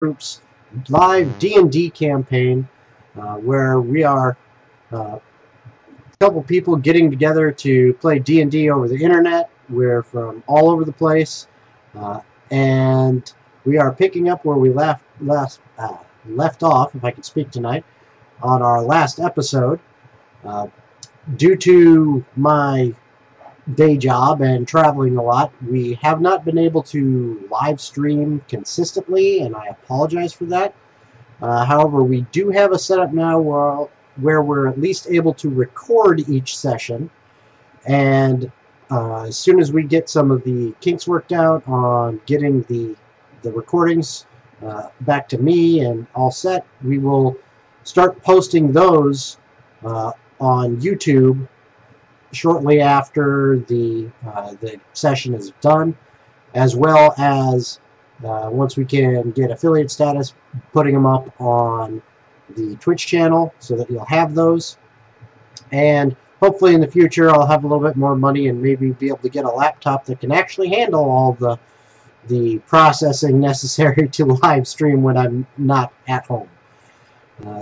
Group's live D&D campaign, where we are a couple people getting together to play D&D over the internet. We're from all over the place, and we are picking up where we left off, if I can speak tonight, on our last episode. Due to my day job and traveling a lot, we have not been able to live stream consistently, and I apologize for that. However, we do have a setup now where we're at least able to record each session, and as soon as we get some of the kinks worked out on getting the recordings back to me and all set, we will start posting those on YouTube shortly after the session is done, as well as once we can get affiliate status, putting them up on the Twitch channel so that you'll have those. And hopefully in the future I'll have a little bit more money and maybe be able to get a laptop that can actually handle all the processing necessary to live stream when I'm not at home.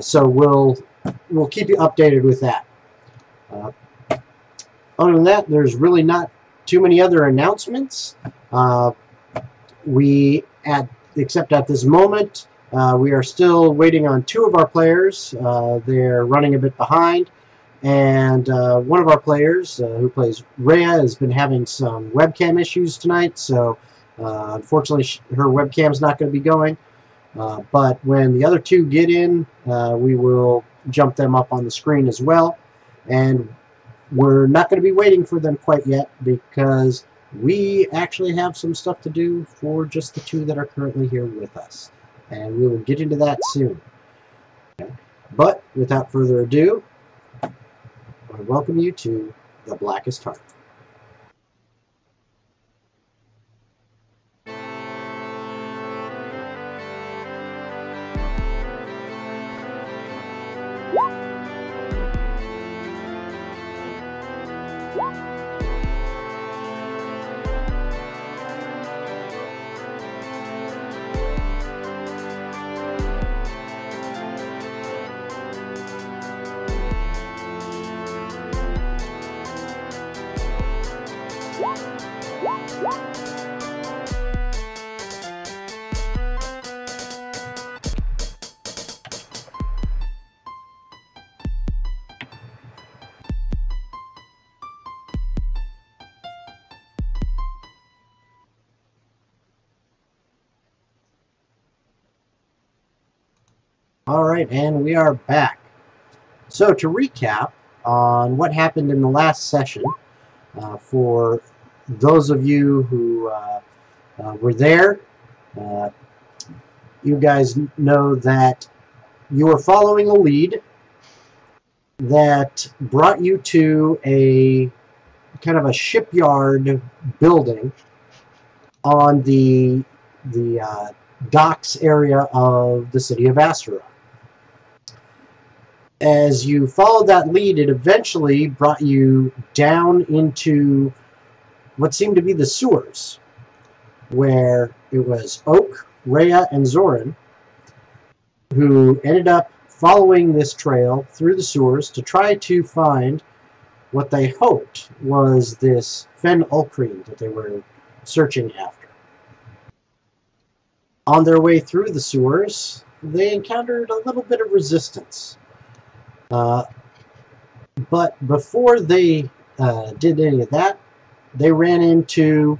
So we'll keep you updated with that. Other than that, there's really not too many other announcements. Except at this moment, we are still waiting on 2 of our players. They're running a bit behind, and one of our players, who plays Reya, has been having some webcam issues tonight, so unfortunately her webcam's not going to be going. But when the other 2 get in, we will jump them up on the screen as well. And we're not going to be waiting for them quite yet, because we actually have some stuff to do for just the 2 that are currently here with us. And we will get into that soon. Okay. But without further ado, I welcome you to The Blackest Heart. Alright, and we are back. So to recap on what happened in the last session, for those of you who were there, you guys know that you were following a lead that brought you to a kind of a shipyard building on the docks area of the city of Asteroid. As you followed that lead, it eventually brought you down into what seemed to be the sewers, where it was Oak, Reya, and Zoran who ended up following this trail through the sewers to try to find what they hoped was this Fen Ulkreen that they were searching after. On their way through the sewers, they encountered a little bit of resistance. But before they did any of that, they ran into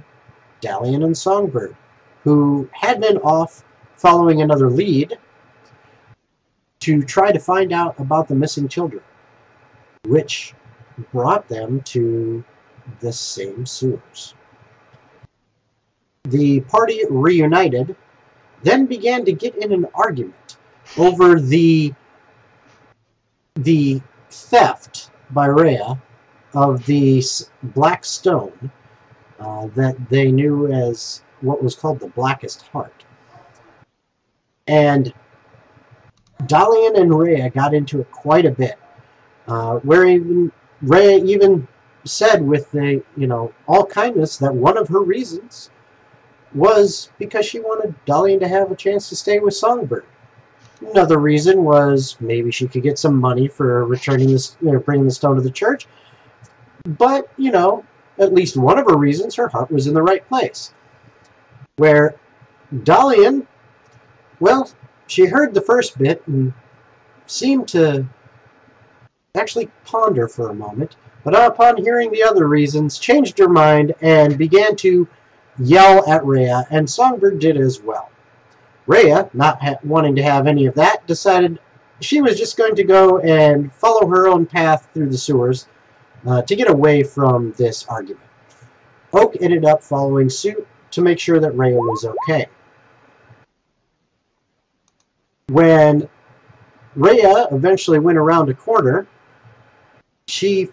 Dalian and Songbird, who had been off following another lead to try to find out about the missing children, which brought them to the same sewers. The party reunited, then began to get in an argument over the theft by Reya of the black stone that they knew as what was called the Blackest Heart. And Dalian and Reya got into it quite a bit, where Reya even said with all kindness that one of her reasons was because she wanted Dalian to have a chance to stay with Songbird. Another reason was maybe she could get some money for returning this, bringing the stone to the church. But, at least one of her reasons, her heart was in the right place. Where Dalian, well, she heard the first bit and seemed to actually ponder for a moment, but upon hearing the other reasons, changed her mind and began to yell at Reya, and Songbird did as well. Reya, not wanting to have any of that, decided she was just going to go and follow her own path through the sewers to get away from this argument. Oak ended up following suit to make sure that Reya was okay. When Reya eventually went around a corner, she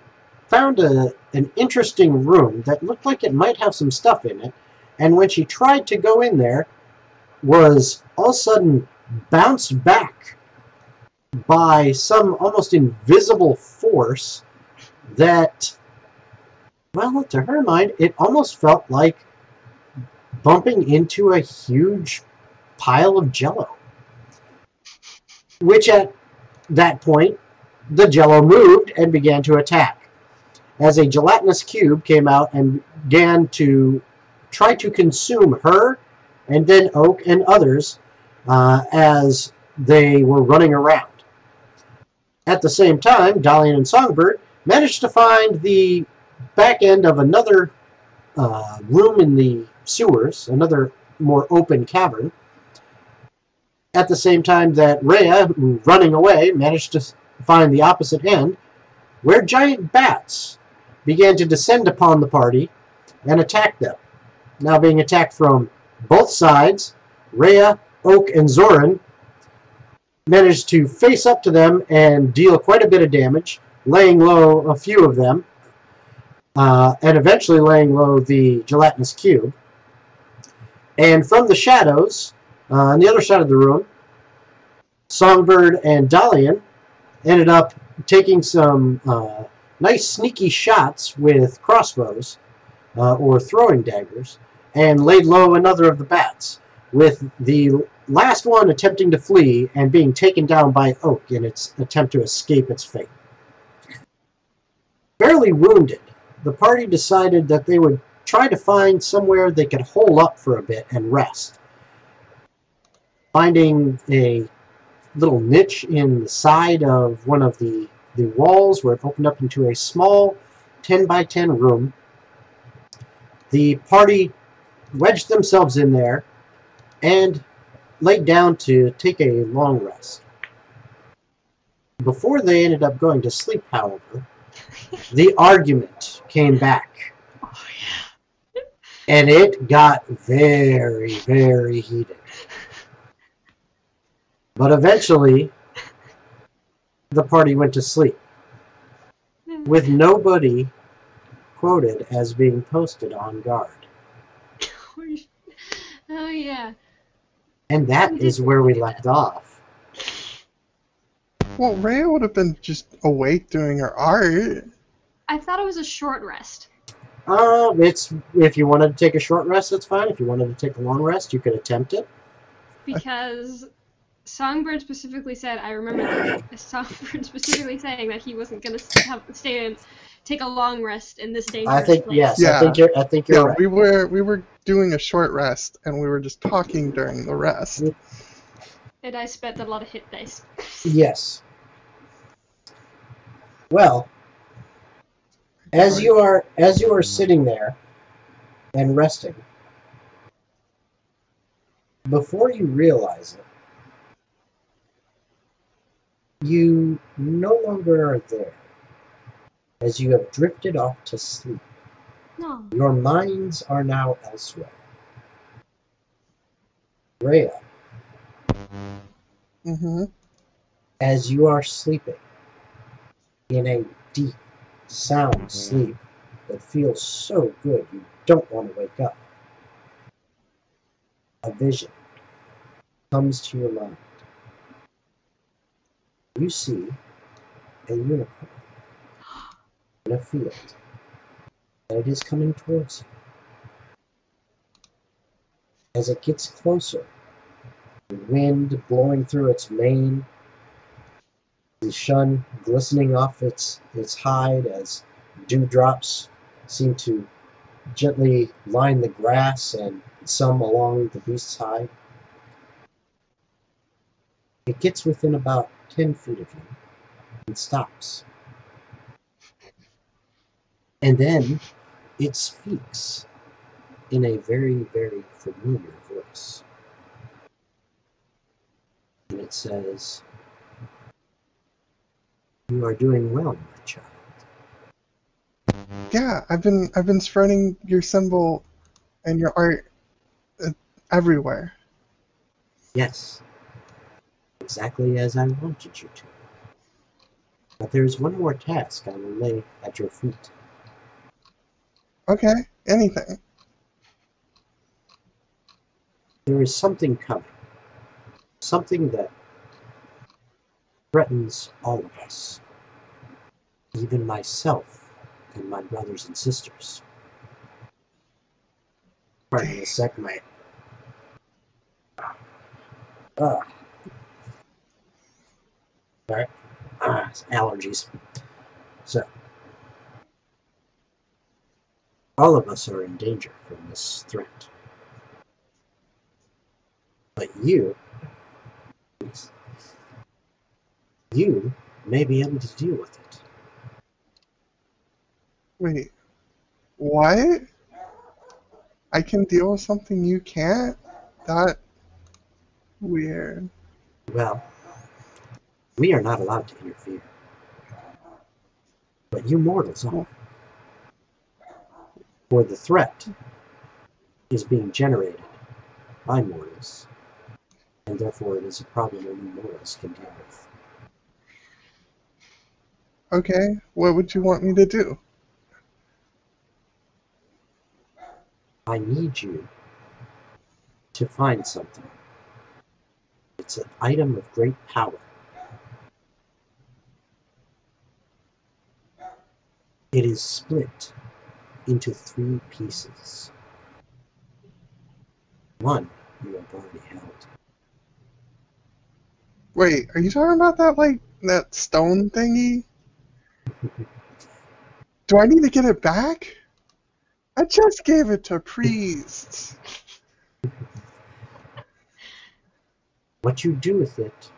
found an interesting room that looked like it might have some stuff in it, and when she tried to go in there, was all of a sudden bounced back by some almost invisible force that, well, to her mind, it almost felt like bumping into a huge pile of Jell-O. Which at that point, the Jell-O moved and began to attack, as a gelatinous cube came out and began to try to consume her and then Oak and others as they were running around. At the same time, Dalian and Songbird managed to find the back end of another room in the sewers, another more open cavern. At the same time that Reya, running away, managed to find the opposite end, where giant bats began to descend upon the party and attack them. Now being attacked from both sides, Reya, Oak, and Zoran managed to face up to them and deal quite a bit of damage, laying low a few of them, and eventually laying low the gelatinous cube. And from the shadows, on the other side of the room, Songbird and Dalian ended up taking some nice sneaky shots with crossbows or throwing daggers and laid low another of the bats, with the last one attempting to flee and being taken down by Oak in its attempt to escape its fate. Barely wounded, the party decided that they would try to find somewhere they could hole up for a bit and rest. Finding a little niche in the side of one of the walls where it opened up into a small 10 by 10 room, the party wedged themselves in there and laid down to take a long rest. Before they ended up going to sleep, however, the argument came back. Oh, yeah. And it got very, very heated. But eventually, the party went to sleep, with nobody quoted as being posted on guard. Oh, yeah. And that is where we left off. Well, Reya would have been just awake doing her art. I thought it was a short rest. It's if you wanted to take a short rest, that's fine. If you wanted to take a long rest, you could attempt it. Because Songbird specifically said, I remember Songbird specifically saying that he wasn't going to stay and take a long rest in this dangerous I think place. yes. Yeah. I think you're right. We were doing a short rest, and we were just talking during the rest. And I spent a lot of hit dice. Yes. Well, as you are sitting there and resting, before you realize it, you no longer are there, as you have drifted off to sleep. No. Your minds are now elsewhere. Reya, as you are sleeping in a deep, sound sleep that feels so good you don't want to wake up, a vision comes to your mind. You see a unicorn in a field, and it is coming towards you. As it gets closer, the wind blowing through its mane, the sun glistening off its hide as dewdrops seem to gently line the grass and some along the beast's hide. It gets within about 10 feet of you and stops. And then it speaks in a very, very familiar voice. And it says, "You are doing well, my child." Yeah, I've been spreading your symbol and your art everywhere. Yes, exactly as I wanted you to. But there's one more task I will lay at your feet. Okay, anything. There is something coming. Something that threatens all of us. Even myself and my brothers and sisters. Pardon me a sec, my sorry, allergies. So, all of us are in danger from this threat. But you may be able to deal with it. Wait, what? I can deal with something you can't? That weird. Well, we are not allowed to interfere. But you mortals are. For the threat is being generated by mortals, and therefore it is a problem only mortals can deal with. Okay, what would you want me to do? I need you to find something. It's an item of great power. It is split into 3 pieces. One you have already held. Wait, are you talking about that stone thingy? Do I need to get it back? I just gave it to priests. What you do with it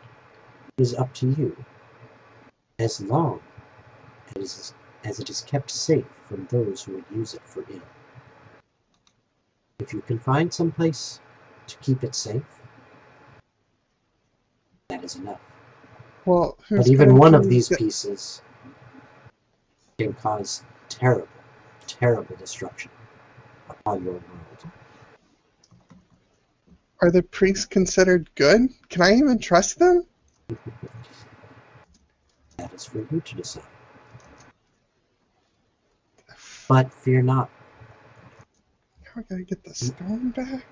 is up to you, as long as it is kept safe from those who would use it for ill. If you can find some place to keep it safe, that is enough. Well, But who's even gonna one do of these the- pieces can cause terrible, terrible destruction upon your world. Are the priests considered good? Can I even trust them? That is for you to decide. But fear not. Now I gotta get the stone back?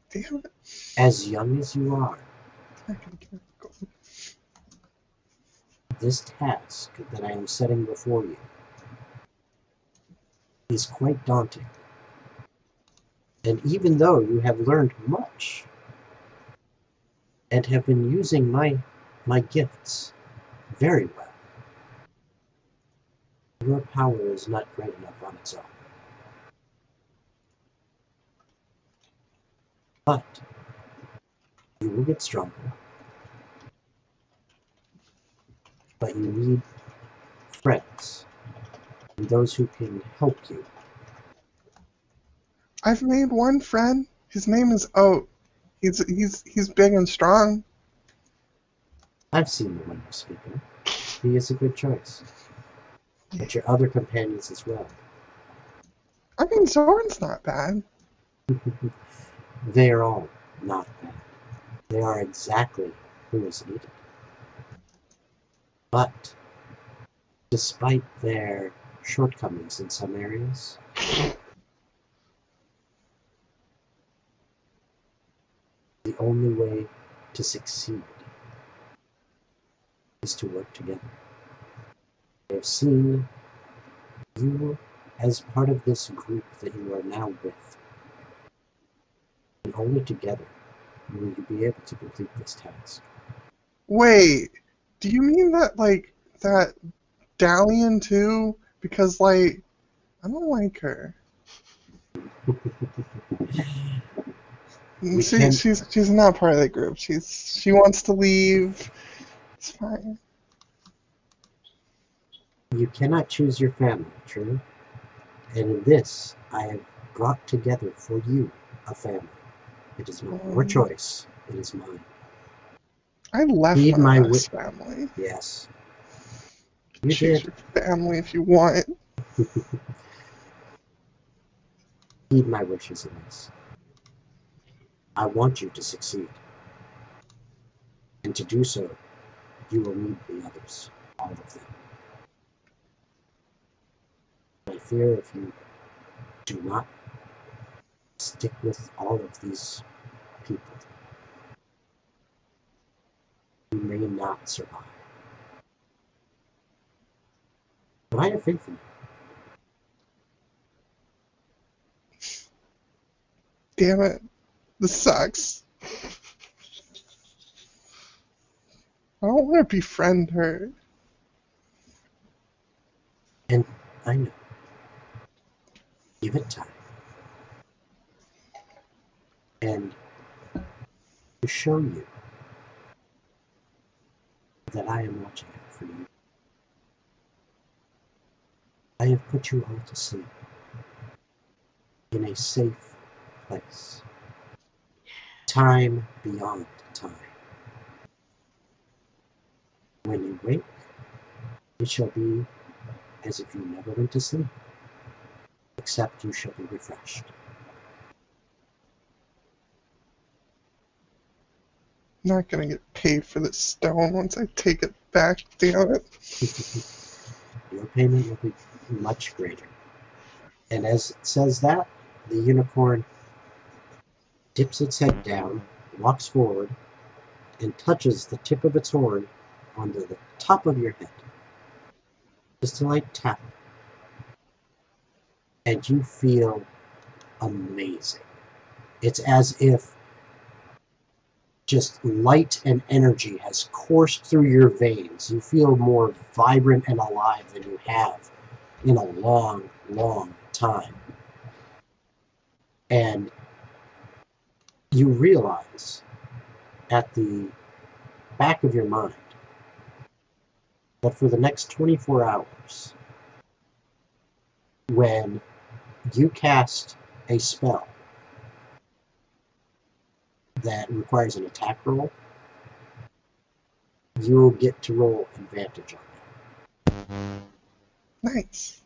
Damn it. As young as you are, I'm not gonna get it. this task that I am setting before you is quite daunting. And even though you have learned much and have been using my gifts very well, your power is not great enough on its own. But you will get stronger. But you need friends and those who can help you. I've made one friend. His name is Oak. He's big and strong. I've seen the one you speak of. He is a good choice. But your other companions as well. I mean, Zoran's not bad. They are all not bad. They are exactly who is needed. But despite their shortcomings in some areas, the only way to succeed is to work together. I have seen you as part of this group that you are now with. And only together will you be able to complete this task. Wait, do you mean that, like, that Dalian too? Because, like, I don't like her. We can. She's not part of the group. She wants to leave. It's fine. You cannot choose your family, true? And in this, I have brought together for you a family. It is not your choice, it is mine. I left Heed my my last family. Yes. You Choose did. your family if you want. Heed my wishes in this. I want you to succeed. And to do so, you will need the others, all of them. I fear if you do not stick with all of these people, you may not survive. But I have faith in you. Damn it. This sucks. I don't want to befriend her. And I know. Give it time. And to show you that I am watching out for you, I have put you all to sleep in a safe place. Time beyond time. When you wake, it shall be as if you never went to sleep, except you shall be refreshed. I'm not gonna get paid for this stone once I take it back, damn it. Your payment will be much greater. And as it says that, the unicorn dips its head down, walks forward, and touches the tip of its horn onto the top of your head. Just a light tap. And you feel amazing. It's as if just light and energy has coursed through your veins. You feel more vibrant and alive than you have in a long, long time. And you realize at the back of your mind that for the next 24 hours, when you cast a spell that requires an attack roll, you'll get to roll advantage on it. Nice.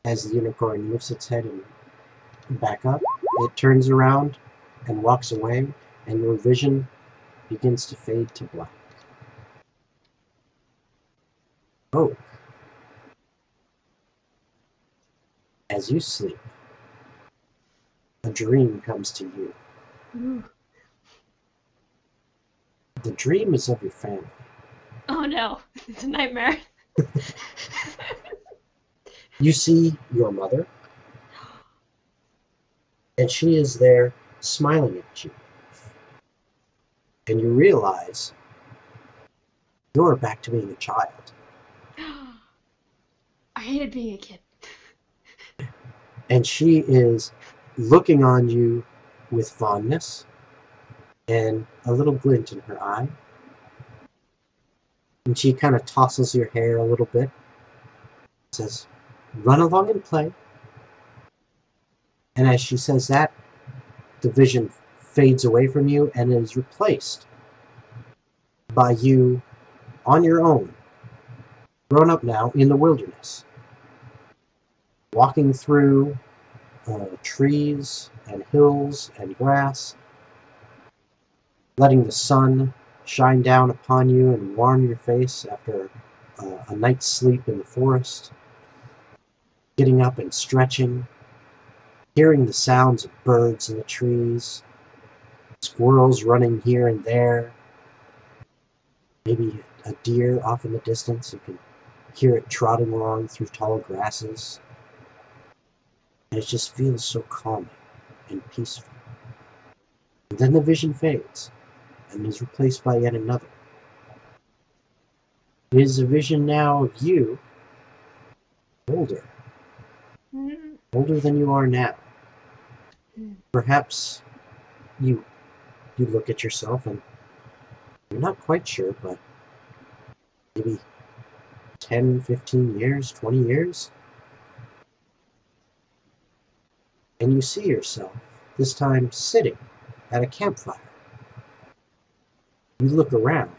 As the unicorn lifts its head and back up, it turns around and walks away, and your vision begins to fade to black. Oh. As you sleep, a dream comes to you. Ooh. The dream is of your family. Oh no, it's a nightmare. You see your mother, and she is there smiling at you. And you realize you're back to being a child. I hated being a kid. And she is looking on you with fondness and a little glint in her eye. And she kind of tosses your hair a little bit. Says, "Run along and play." And as she says that, the vision fades away from you and is replaced by you on your own, grown up now in the wilderness, walking through trees and hills and grass, letting the sun shine down upon you and warm your face after a night's sleep in the forest, getting up and stretching, hearing the sounds of birds in the trees, squirrels running here and there, maybe a deer off in the distance. You can hear it trotting along through tall grasses. And it just feels so calming and peaceful. And then the vision fades and is replaced by yet another. It is a vision now of you, older. Older than you are now. Perhaps you look at yourself and you're not quite sure, but maybe 10, 15 years, 20 years? And you see yourself, this time sitting at a campfire. You look around,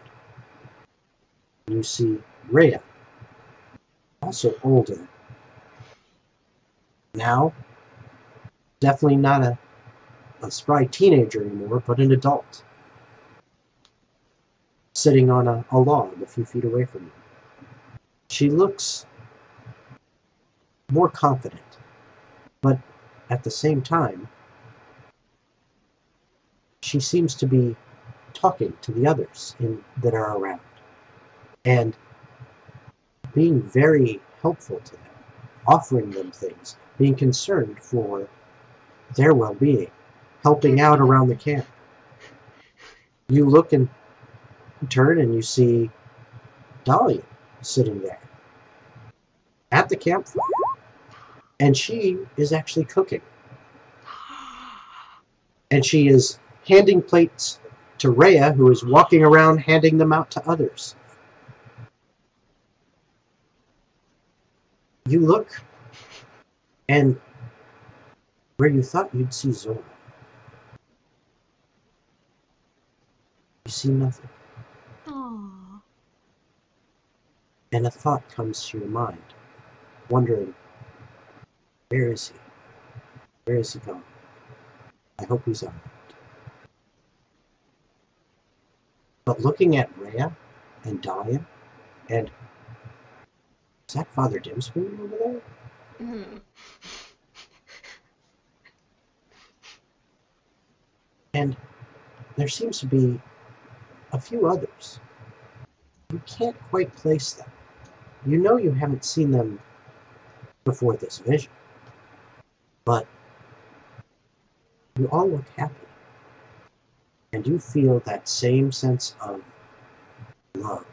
and you see Reya, also older. Now, definitely not a spry teenager anymore, but an adult. Sitting on a log a few feet away from you. She looks more confident, but at the same time, she seems to be talking to the others that are around and being very helpful to them, offering them things, being concerned for their well-being, helping out around the camp. You look and turn and you see Dahlia sitting there at the campfire, and she is actually cooking. And she is handing plates to Reya, who is walking around handing them out to others. You look, and where you thought you'd see Zora, you see nothing. Aww. And a thought comes to your mind, wondering, where is he? Where is he gone? I hope he's all right. But looking at Reya and Dahlia, and is that Father Dimspoon over there? Mm. And there seems to be a few others. You can't quite place them. You know you haven't seen them before this vision. But you all look happy. And you feel that same sense of love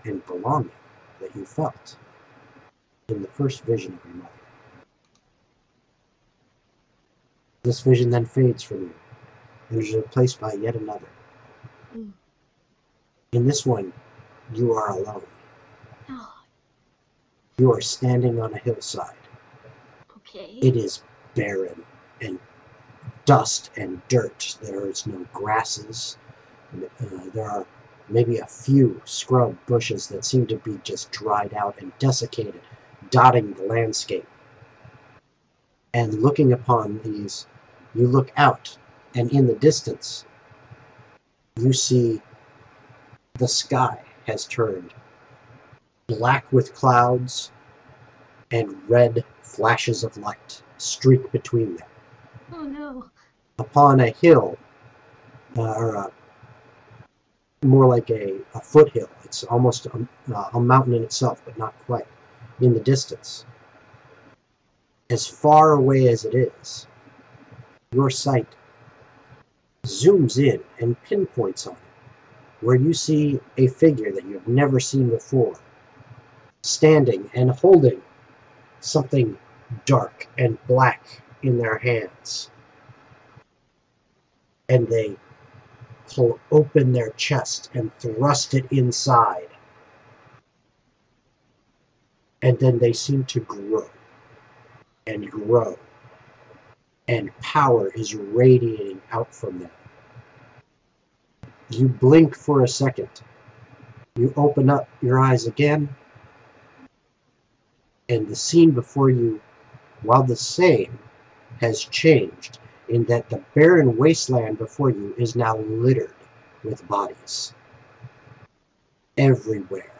and belonging that you felt in the first vision of your mother. This vision then fades from you and is replaced by yet another. Mm. In this one, you are alone. Oh, You are standing on a hillside. okay. It is barren and dust and dirt. There is no grasses. There are maybe a few scrub bushes that seem to be just dried out and desiccated, dotting the landscape. And looking upon these, you look out, and in the distance, you see the sky has turned black with clouds, and red flashes of light streak between them. Oh no. Upon a hill, more like a foothill. It's almost a mountain in itself, but not quite. In the distance, as far away as it is, your sight zooms in and pinpoints on it, where you see a figure that you've never seen before, standing and holding something dark and black in their hands. And they pull open their chest and thrust it inside. And then they seem to grow and grow. And power is radiating out from them. You blink for a second. You open up your eyes again. And the scene before you, while the same, has changed in that the barren wasteland before you is now littered with bodies. Everywhere.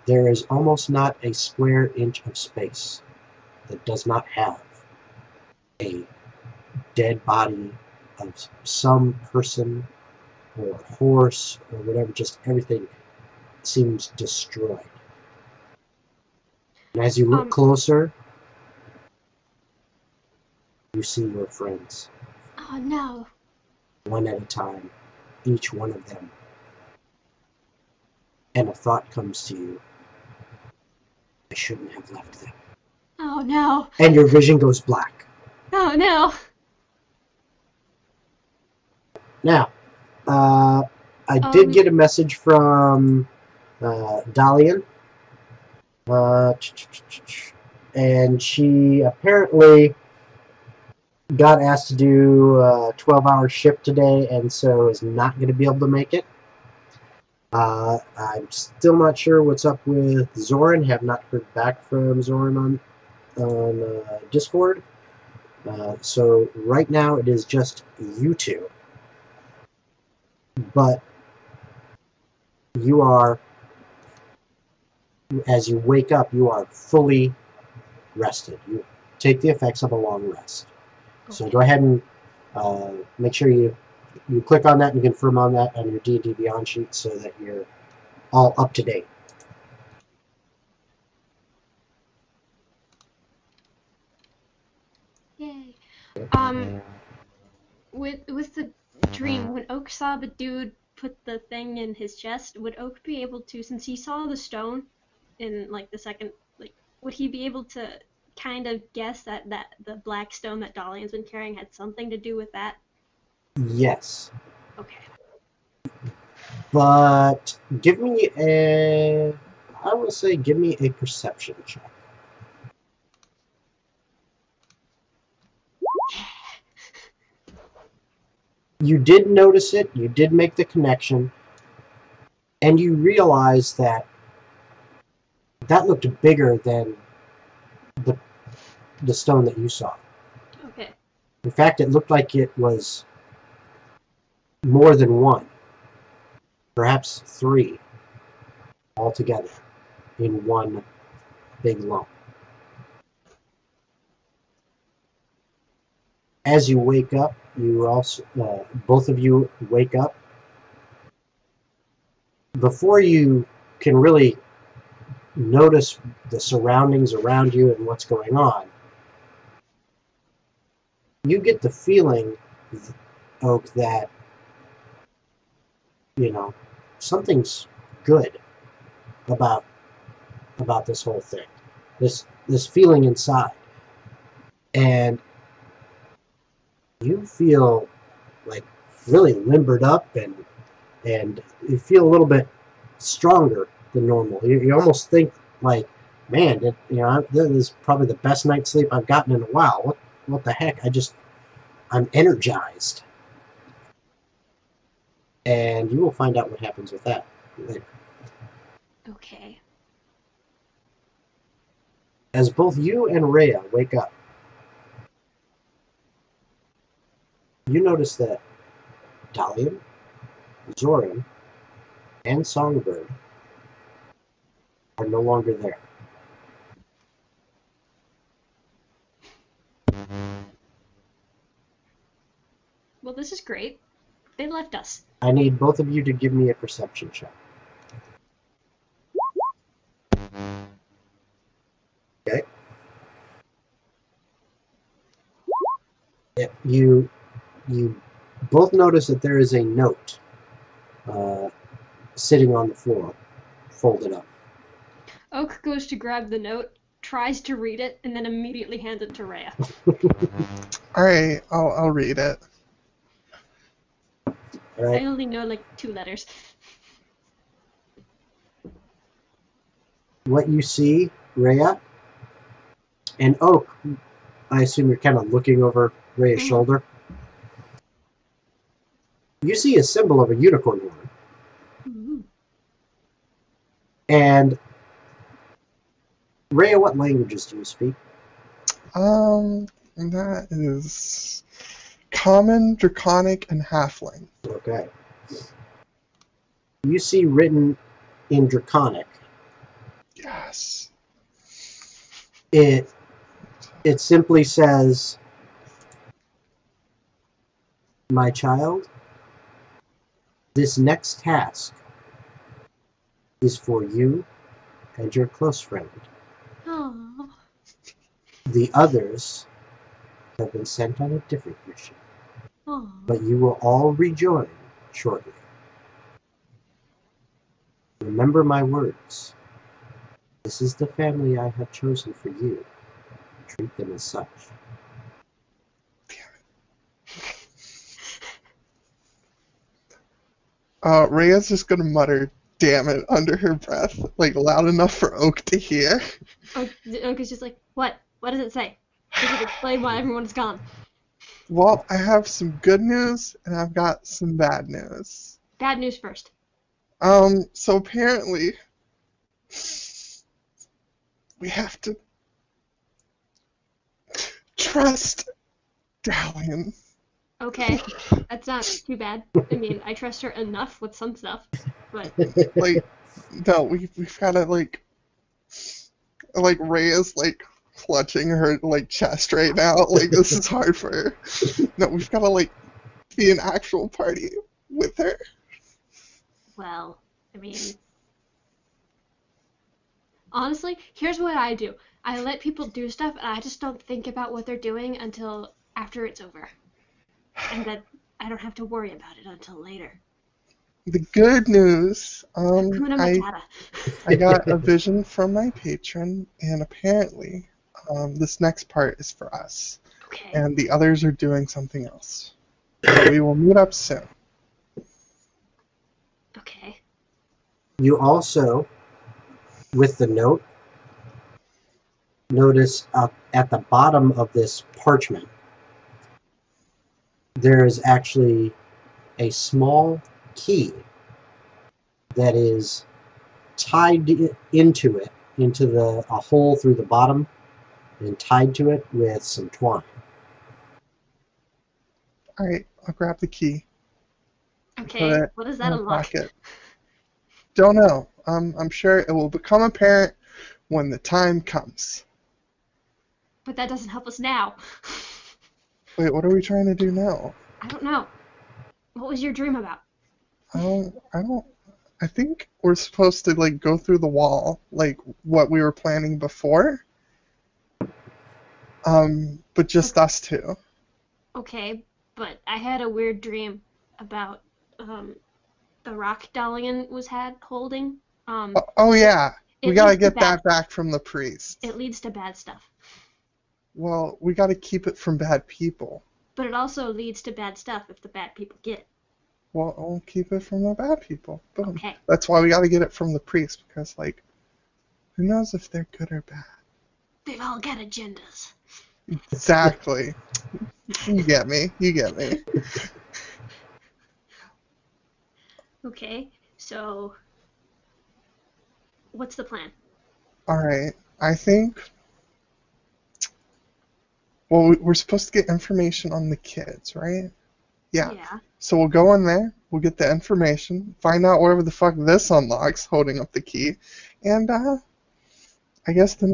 There is almost not a square inch of space that does not have a dead body of some person or horse or whatever. Just everything seems destroyed. And as you look closer, You see your friends, Oh no. one at a time, each one of them. And a thought comes to you. I shouldn't have left them. Oh no. And your vision goes black. Oh no. Now, I Oh, did get a message from Dalian. And she apparently got asked to do a 12-hour shift today, and so is not going to be able to make it. I'm still not sure what's up with Zoran. Have not heard back from Zoran on Discord. So right now it is just you two. But you are, as you wake up, you are fully rested. You take the effects of a long rest. okay. So go ahead and make sure you click on that and confirm on that on your D&D Beyond sheet so that you're all up to date. Yay. With the dream, when Oak saw the dude put the thing in his chest, would Oak be able to, since he saw the stone in like the second, like, would he be able to kind of guess that the black stone that Dalian's been carrying had something to do with that? Yes. Okay. But give me I will say give me a perception check. You did notice it, you did make the connection, and you realize that looked bigger than the stone that you saw. Okay. In fact, it looked like it was more than one, perhaps three altogether in one big lump. As you wake up, you also both of you wake up. Before you can really notice the surroundings around you and what's going on, you get the feeling, Oak, that something's good about this whole thing. This feeling inside, and you feel like really limbered up, and you feel a little bit stronger than normal. You almost think like, man, this is probably the best night's sleep I've gotten in a while. What the heck? I'm energized. And you will find out what happens with that later. Okay. As both you and Reya wake up, you notice that Dalian, Zoran, and Songbird are no longer there. Well, this is great. They left us. I need both of you to give me a perception check. Okay. Yeah, you both notice that there is a note sitting on the floor, folded up. Oak goes to grab the note, tries to read it, and then immediately hands it to Reya. Alright, I'll read it. All right. I only know like 2 letters. What you see, Reya, and Oak, I assume you're kind of looking over Reya's shoulder. You see a symbol of a unicorn horn. Mm-hmm. And Reya, what languages do you speak? That is Common, Draconic, and Halfling. Okay. You see written in Draconic. Yes. It simply says, "My child, this next task is for you and your close friend. Aww. The others have been sent on a different mission. Oh. But you will all rejoin shortly. Remember my words. This is the family I have chosen for you. Treat them as such. Rhea's just gonna mutter, "Damn it," under her breath, like loud enough for Oak to hear. Oak is just like, what? What does it say? Does it explain why everyone's gone? Well, I have some good news and I've got some bad news. Bad news first. So apparently, we have to trust Dalian. Okay, that's not too bad. I mean, I trust her enough with some stuff, but Like, no, we've gotta like Rhea's like clutching her like chest right now. Like this is hard for her. No, we've gotta like be an actual party with her. well, I mean, honestly, here's what I do. I let people do stuff, and I just don't think about what they're doing until after it's over. And then I don't have to worry about it until later. The good news, Hakuna Matata. I got a vision from my patron, and apparently, this next part is for us. Okay. And the others are doing something else. So we will meet up soon. Okay. You also, with the note, notice up at the bottom of this parchment, there is actually a small key that is tied into it, into a hole through the bottom, and tied to it with some twine. Alright, I'll grab the key. Okay, what does that unlock? Pocket. Don't know. I'm sure it will become apparent when the time comes. But that doesn't help us now. Wait, what are we trying to do now? I don't know. What was your dream about? I think we're supposed to like go through the wall, like what we were planning before. But just us two. Okay, but I had a weird dream about the rock Dalian was holding. Oh yeah, we gotta get that back from the priest. It leads to bad stuff. Well, we gotta keep it from bad people. But it also leads to bad stuff if the bad people get it. Well, I'll keep it from the bad people. Boom. Okay. That's why we gotta get it from the priest, because like, who knows if they're good or bad? They've all got agendas. Exactly. You get me. You get me. Okay, so what's the plan? Alright, I think... Well, we're supposed to get information on the kids, right? Yeah. So we'll go in there, we'll get the information, find out whatever the fuck this unlocks, holding up the key, and I guess then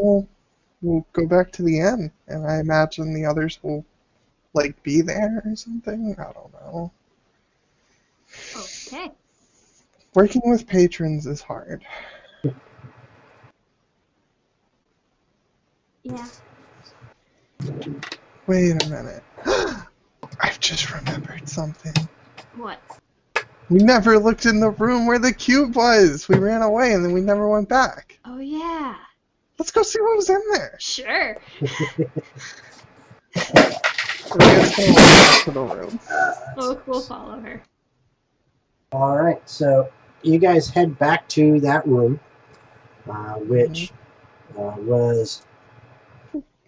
we'll go back to the inn, and I imagine the others will, like, be there or something? I don't know. Okay. Working with patrons is hard. Yeah. Wait a minute. I've just remembered something. What? We never looked in the room where the cube was. We ran away and then we never went back. Oh yeah. Let's go see what was in there. Sure. Rhea's gonna walk back to the room. Oak will follow her. Alright, so you guys head back to that room, which was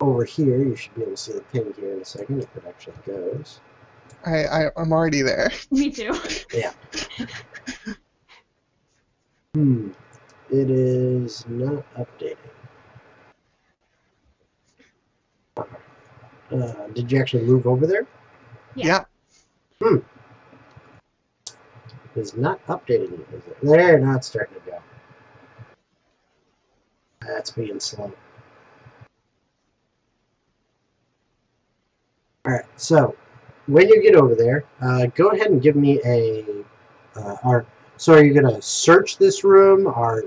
over here. You should be able to see the pin here in a second if it actually goes. I'm already there. Me too. Yeah. It is not updating. Did you actually move over there? Yeah. It's not updating it, is it? There, now it's starting to go. That's being slow. Alright, so when you get over there, go ahead and give me a... so are you going to search this room, or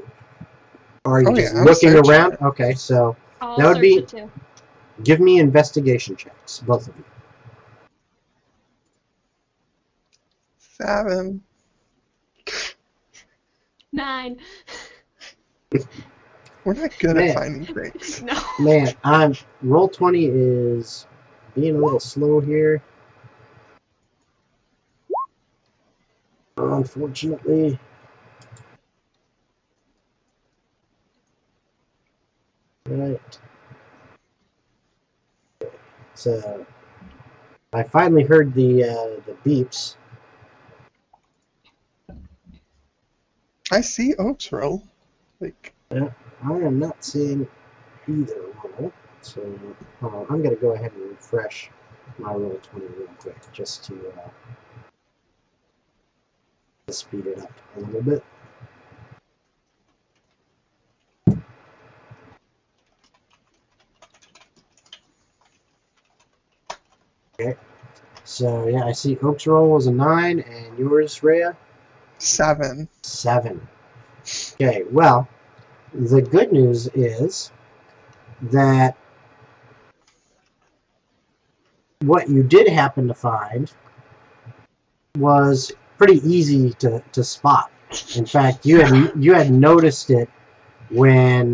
are you just looking around? Okay, so I'll that would be... search it too. Give me investigation checks, both of you. 7. 9. We're not good at finding breaks. No. Man, Roll20 is being a little slow here. Unfortunately. Right. So I finally heard the beeps. I see Oak's roll. Like, I am not seeing either roll. So I'm going to go ahead and refresh my Roll20 real quick just to speed it up a little bit. Okay. So yeah, I see Oak's roll was a 9, and yours, Reya? 7. 7. Okay, well, the good news is that what you did happen to find was pretty easy to spot. In fact, you had noticed it when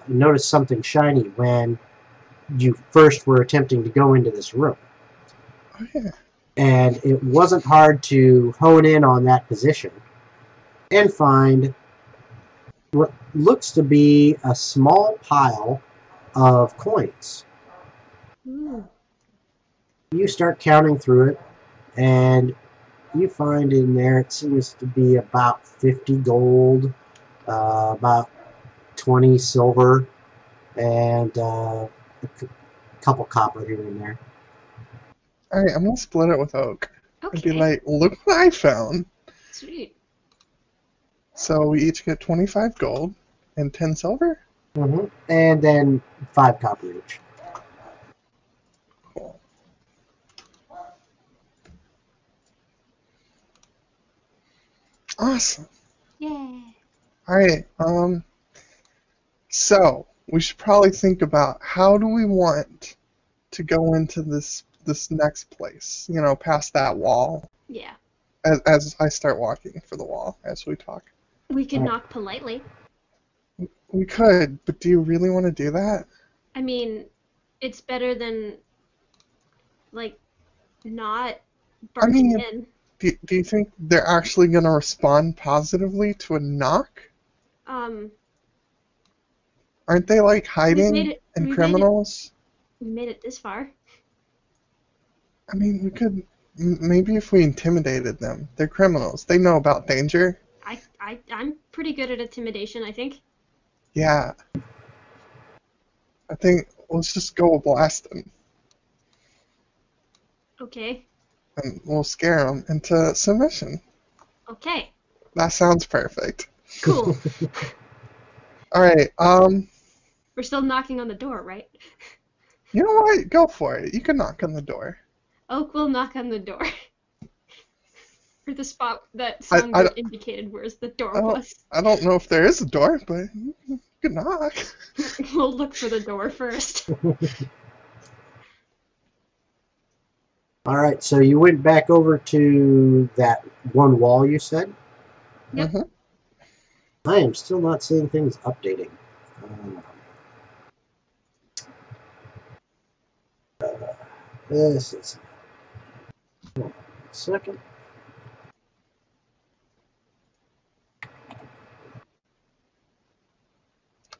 noticed something shiny when you first were attempting to go into this room. Oh, yeah. And it wasn't hard to hone in on that position and find what looks to be a small pile of coins. Ooh. You start counting through it, and you find in there it seems to be about 50 gold, about 20 silver, and a couple copper here and there. Alright, I'm gonna split it with Oak. Okay. And be like, look what I found. Sweet. So we each get 25 gold and 10 silver? Mm-hmm. And then 5 copper each. Cool. Awesome. Yeah. Alright, so we should probably think about how do we want to go into this next place, you know, past that wall. Yeah. As I start walking for the wall as we talk. We could knock politely. We could, but do you really want to do that? I mean, it's better than, like, not barging in. Do you think they're actually going to respond positively to a knock? Um, Aren't they, like, hiding and criminals? We made it this far. I mean, we could... Maybe if we intimidated them. They're criminals. They know about danger. I'm pretty good at intimidation, I think. Yeah. I think let's just go blast them. Okay. And we'll scare them into submission. Okay. That sounds perfect. Cool. Alright, We're still knocking on the door, right? You know what? Go for it. You can knock on the door. Oak will knock on the door. For the spot that Songbird indicated where the door was. I don't know if there is a door, but you can knock. We'll look for the door first. Alright, so you went back over to that one wall you said? Yep. Mm-hmm. I am still not seeing things updating. This is... Hold on a second.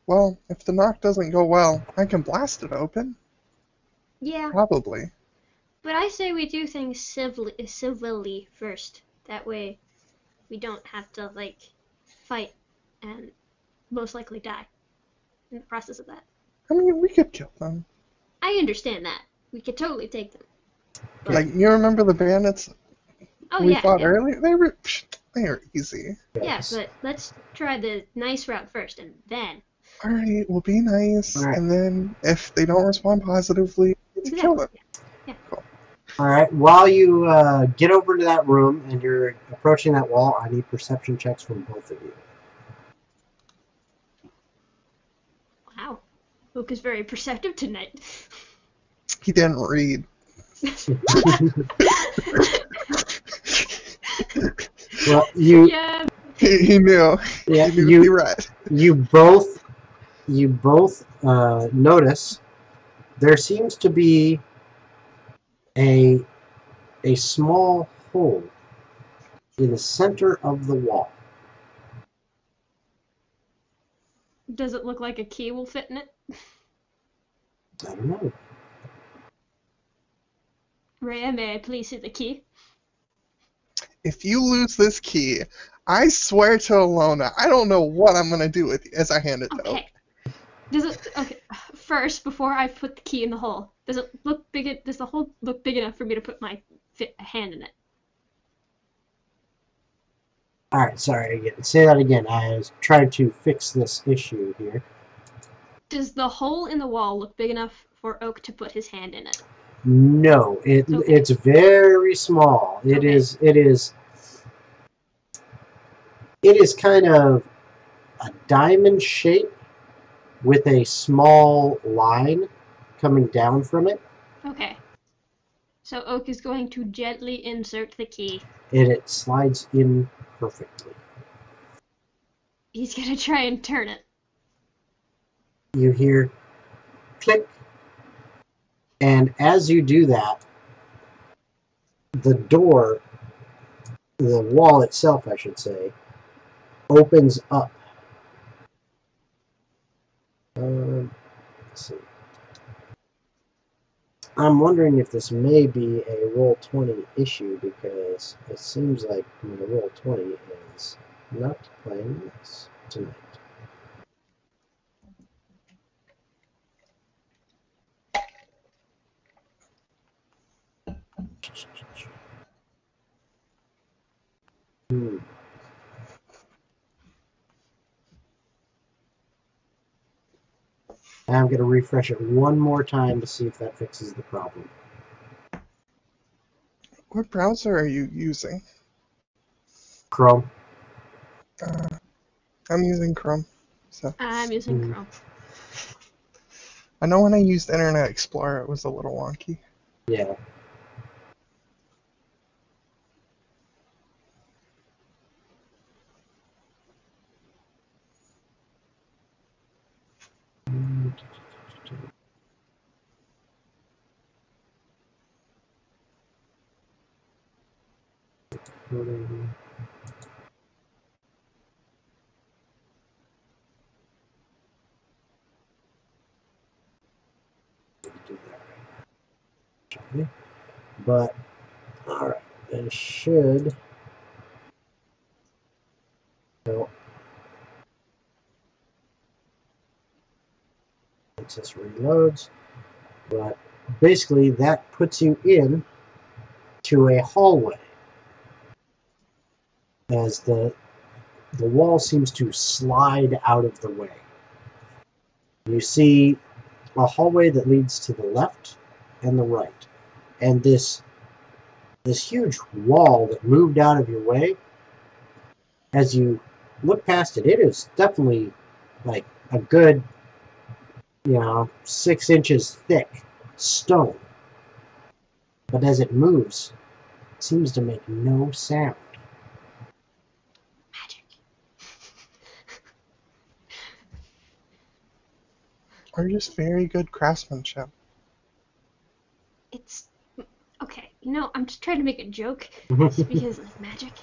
Well, if the knock doesn't go well, I can blast it open. Yeah. Probably. But I say we do things civilly first. That way we don't have to, like, fight and most likely die in the process of that. I mean, we could kill them. I understand that. We could totally take them. But... Like, you remember the bandits we fought earlier? They were easy. Yeah, but let's try the nice route first, and then... Alright, we'll be nice, and then if they don't respond positively, you kill them. Yeah. Cool. Alright, while you get over to that room and you're approaching that wall, I need perception checks from both of you. Wow. Luke is very perceptive tonight. He didn't read. Well, you. Yeah. He knew. Yeah, he knew he read. You both notice there seems to be a small hole in the center of the wall. Does it look like a key will fit in it? I don't know. Reya, may I please see the key? If you lose this key, I swear to Alona, I don't know what I'm gonna do with you. As I hand it to Oak. Okay. First, before I put the key in the hole, does it look big? Does the hole look big enough for me to put my hand in it? All right, sorry again. Say that again. I was trying to fix this issue here. Does the hole in the wall look big enough for Oak to put his hand in it? No, it's very small. It is kind of a diamond shape with a small line coming down from it. Okay. So Oak is going to gently insert the key. And it slides in perfectly. He's gonna try and turn it. You hear click, and as you do that, the door, the wall itself, I should say, opens up. Let's see. I'm wondering if this may be a Roll20 issue because it seems like my Roll20 is not playing this tonight. I'm going to refresh it one more time to see if that fixes the problem. What browser are you using? Chrome. I'm using Chrome. So. I'm using Chrome. I know when I used Internet Explorer, it was a little wonky. Yeah. But, alright, it should help. It just reloads, but basically that puts you in to a hallway as the wall seems to slide out of the way. You see a hallway that leads to the left and the right, and this huge wall that moved out of your way, as you look past it, it is definitely like a good 6 inches thick stone, but as it moves, it seems to make no sound. Magic. Or just very good craftsmanship. It's okay. I'm just trying to make a joke. It's because it's magic.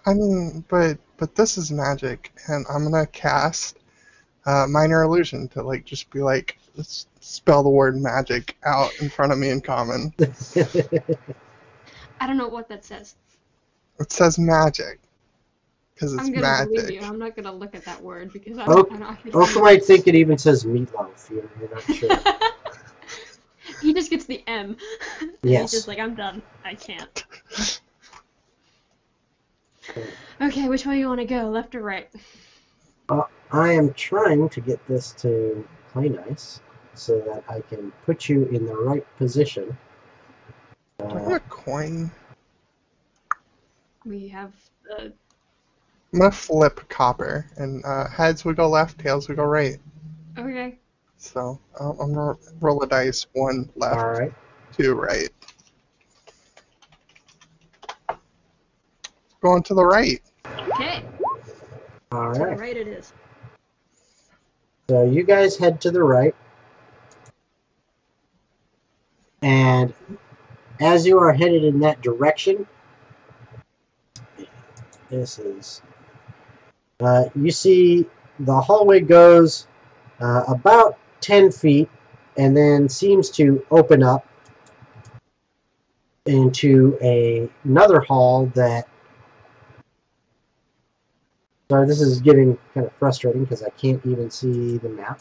I mean, but this is magic, and I'm gonna cast minor illusion to just be like, let's spell the word magic out in front of me in common. I don't know what that says. It says magic. Because it's I'm gonna magic. believe you. I'm not gonna look at that word because Oak might think it even says meatloaf. You're not sure. He just gets the M. Yes. He's just like, I'm done. I can't. Okay, which way you want to go, left or right? I am trying to get this to play nice so that I can put you in the right position. Do I have a coin? We have the... I'm gonna flip copper, and heads we go left, tails we go right. Okay. So I'm gonna roll a dice. 1 left, All right. 2 right. Going to the right. Okay. All To the right. right it is. So you guys head to the right. And as you are headed in that direction, you see the hallway goes about 10 feet and then seems to open up into another hall that... Sorry, this is getting kind of frustrating because I can't even see the map.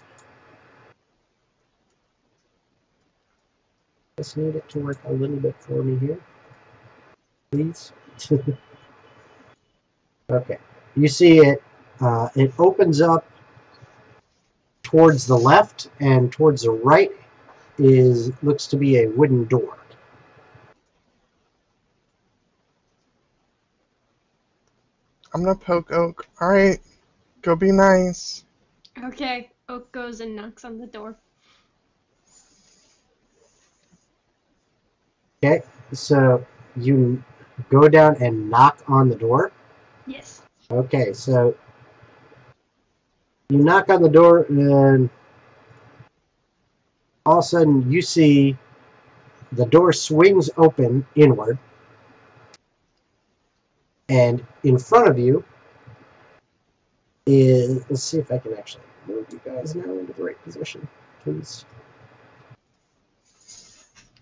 Just need it to work a little bit for me here, please. Okay, you see it. It opens up towards the left, and towards the right looks to be a wooden door. I'm gonna poke Oak. All right, go be nice. Okay. Oak goes and knocks on the door. Okay, so you go down and knock on the door? Yes. Okay, so you knock on the door, and all of a sudden you see the door swings open inward, and in front of you is... Let's see if I can actually move you guys now into the right position, please.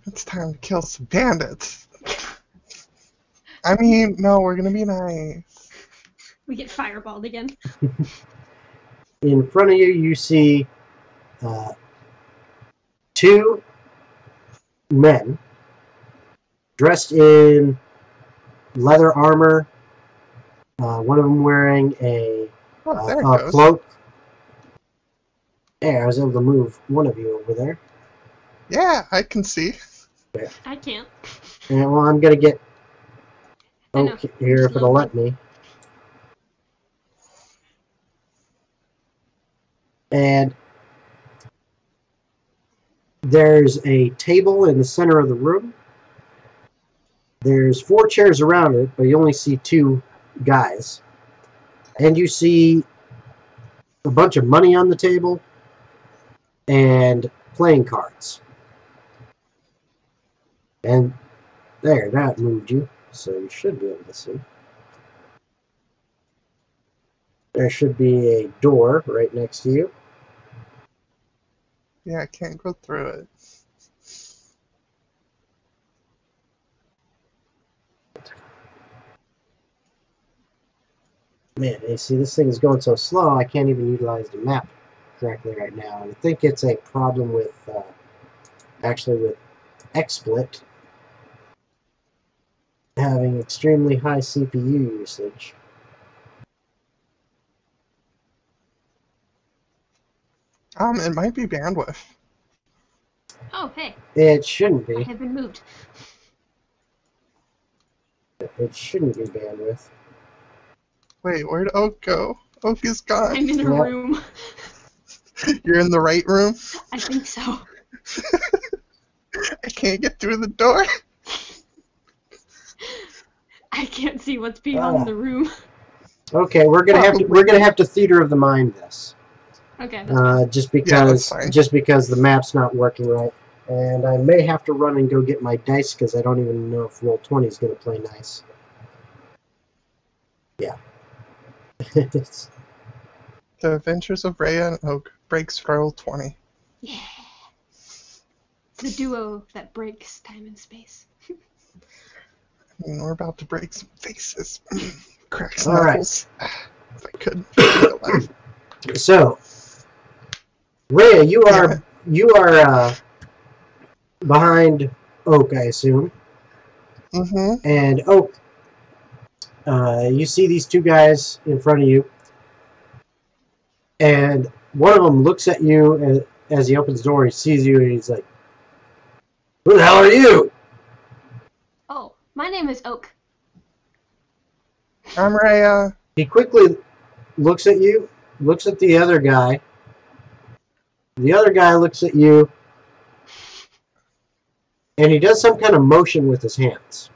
It's time to kill some bandits. I mean, no, we're gonna be nice. We get fireballed again. In front of you, you see 2 men dressed in leather armor. One of them wearing a cloak. Hey, I was able to move one of you over there. Yeah, I can see. Okay. I can't. And well, I'm gonna get Oak here if it'll let me. And there's a table in the center of the room. There's 4 chairs around it, but you only see 2 guys. And you see a bunch of money on the table and playing cards. And there, that moved you, so you should be able to see. There should be a door right next to you. Yeah, I can't go through it. Man, you see, this thing is going so slow, I can't even utilize the map correctly right now. And I think it's a problem with, actually with XSplit having extremely high CPU usage. It might be bandwidth. Oh, hey. It shouldn't be. I have been moved. It shouldn't be bandwidth. Wait, where'd Oak go? Oak is gone. I'm in a room. You're in the right room? I think so. I can't get through the door. I can't see what's beyond the room. Okay, we're gonna have to theater of the mind this. Okay. Just because the map's not working right, and I may have to run and go get my dice because I don't even know if Roll20 is gonna play nice. Yeah. The Adventures of Reya and Oak breaks Roll20. Yeah. The duo that breaks time and space. I mean, we're about to break some faces. Crack All knuckles. Right. If I could. So, Reya, you are behind Oak, I assume. Mm-hmm. And Oak, you see these 2 guys in front of you, and one of them looks at you as he opens the door. He sees you, and he's like, "Who the hell are you?" Oh, my name is Oak. I'm Reya. He quickly looks at you, looks at the other guy, The other guy looks at you, and he does some kind of motion with his hands.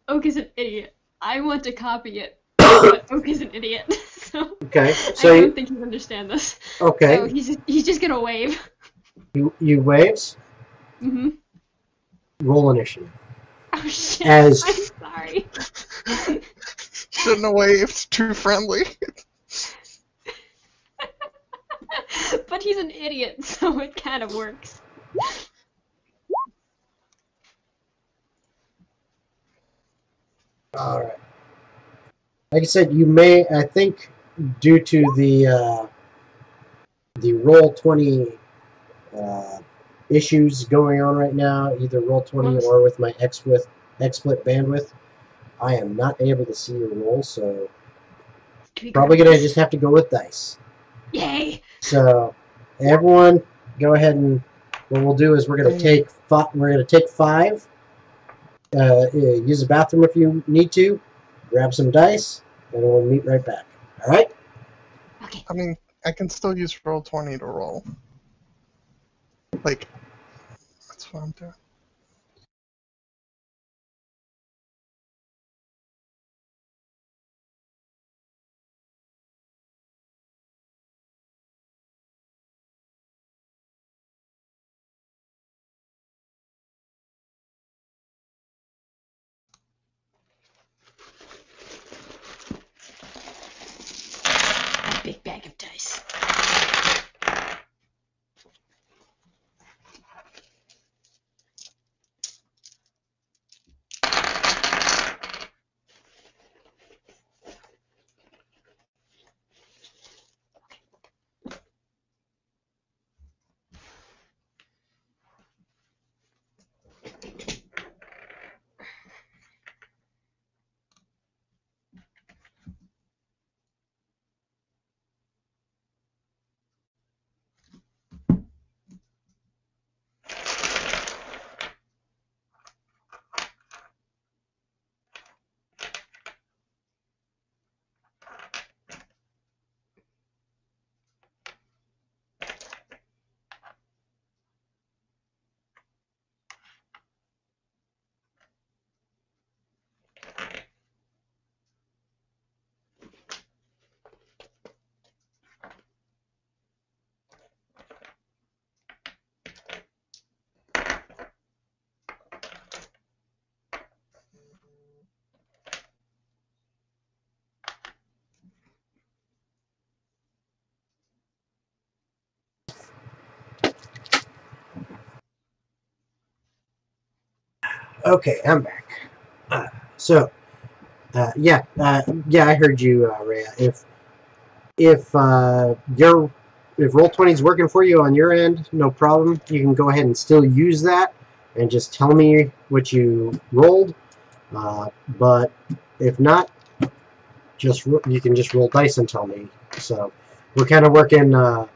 Oak is an idiot. I want to copy it, but Oak is an idiot, so okay, so I don't think he'd understand this. Okay. So he's just gonna wave. You waves? Mm-hmm. Roll initiative. Oh shit, I'm sorry. Shouldn't have waved. Too friendly. But he's an idiot, so it kind of works. Alright. Like I said, you may, I think, due to the Roll20 issues going on right now, either Roll20 or with my XSplit bandwidth, I am not able to see your roll, so probably going to just have to go with dice. Yay! So, everyone, go ahead and what we'll do is we're going to take five. Use the bathroom if you need to. Grab some dice, and we'll meet right back. All right? Okay. I mean, I can still use Roll20 to roll. Like, that's what I'm doing. Big bag of dice. Okay, I'm back. Yeah, I heard you, Rhea. If Roll20 is working for you on your end, no problem. You can go ahead and still use that, and just tell me what you rolled. But if not, you can just roll dice and tell me. So we're kind of working a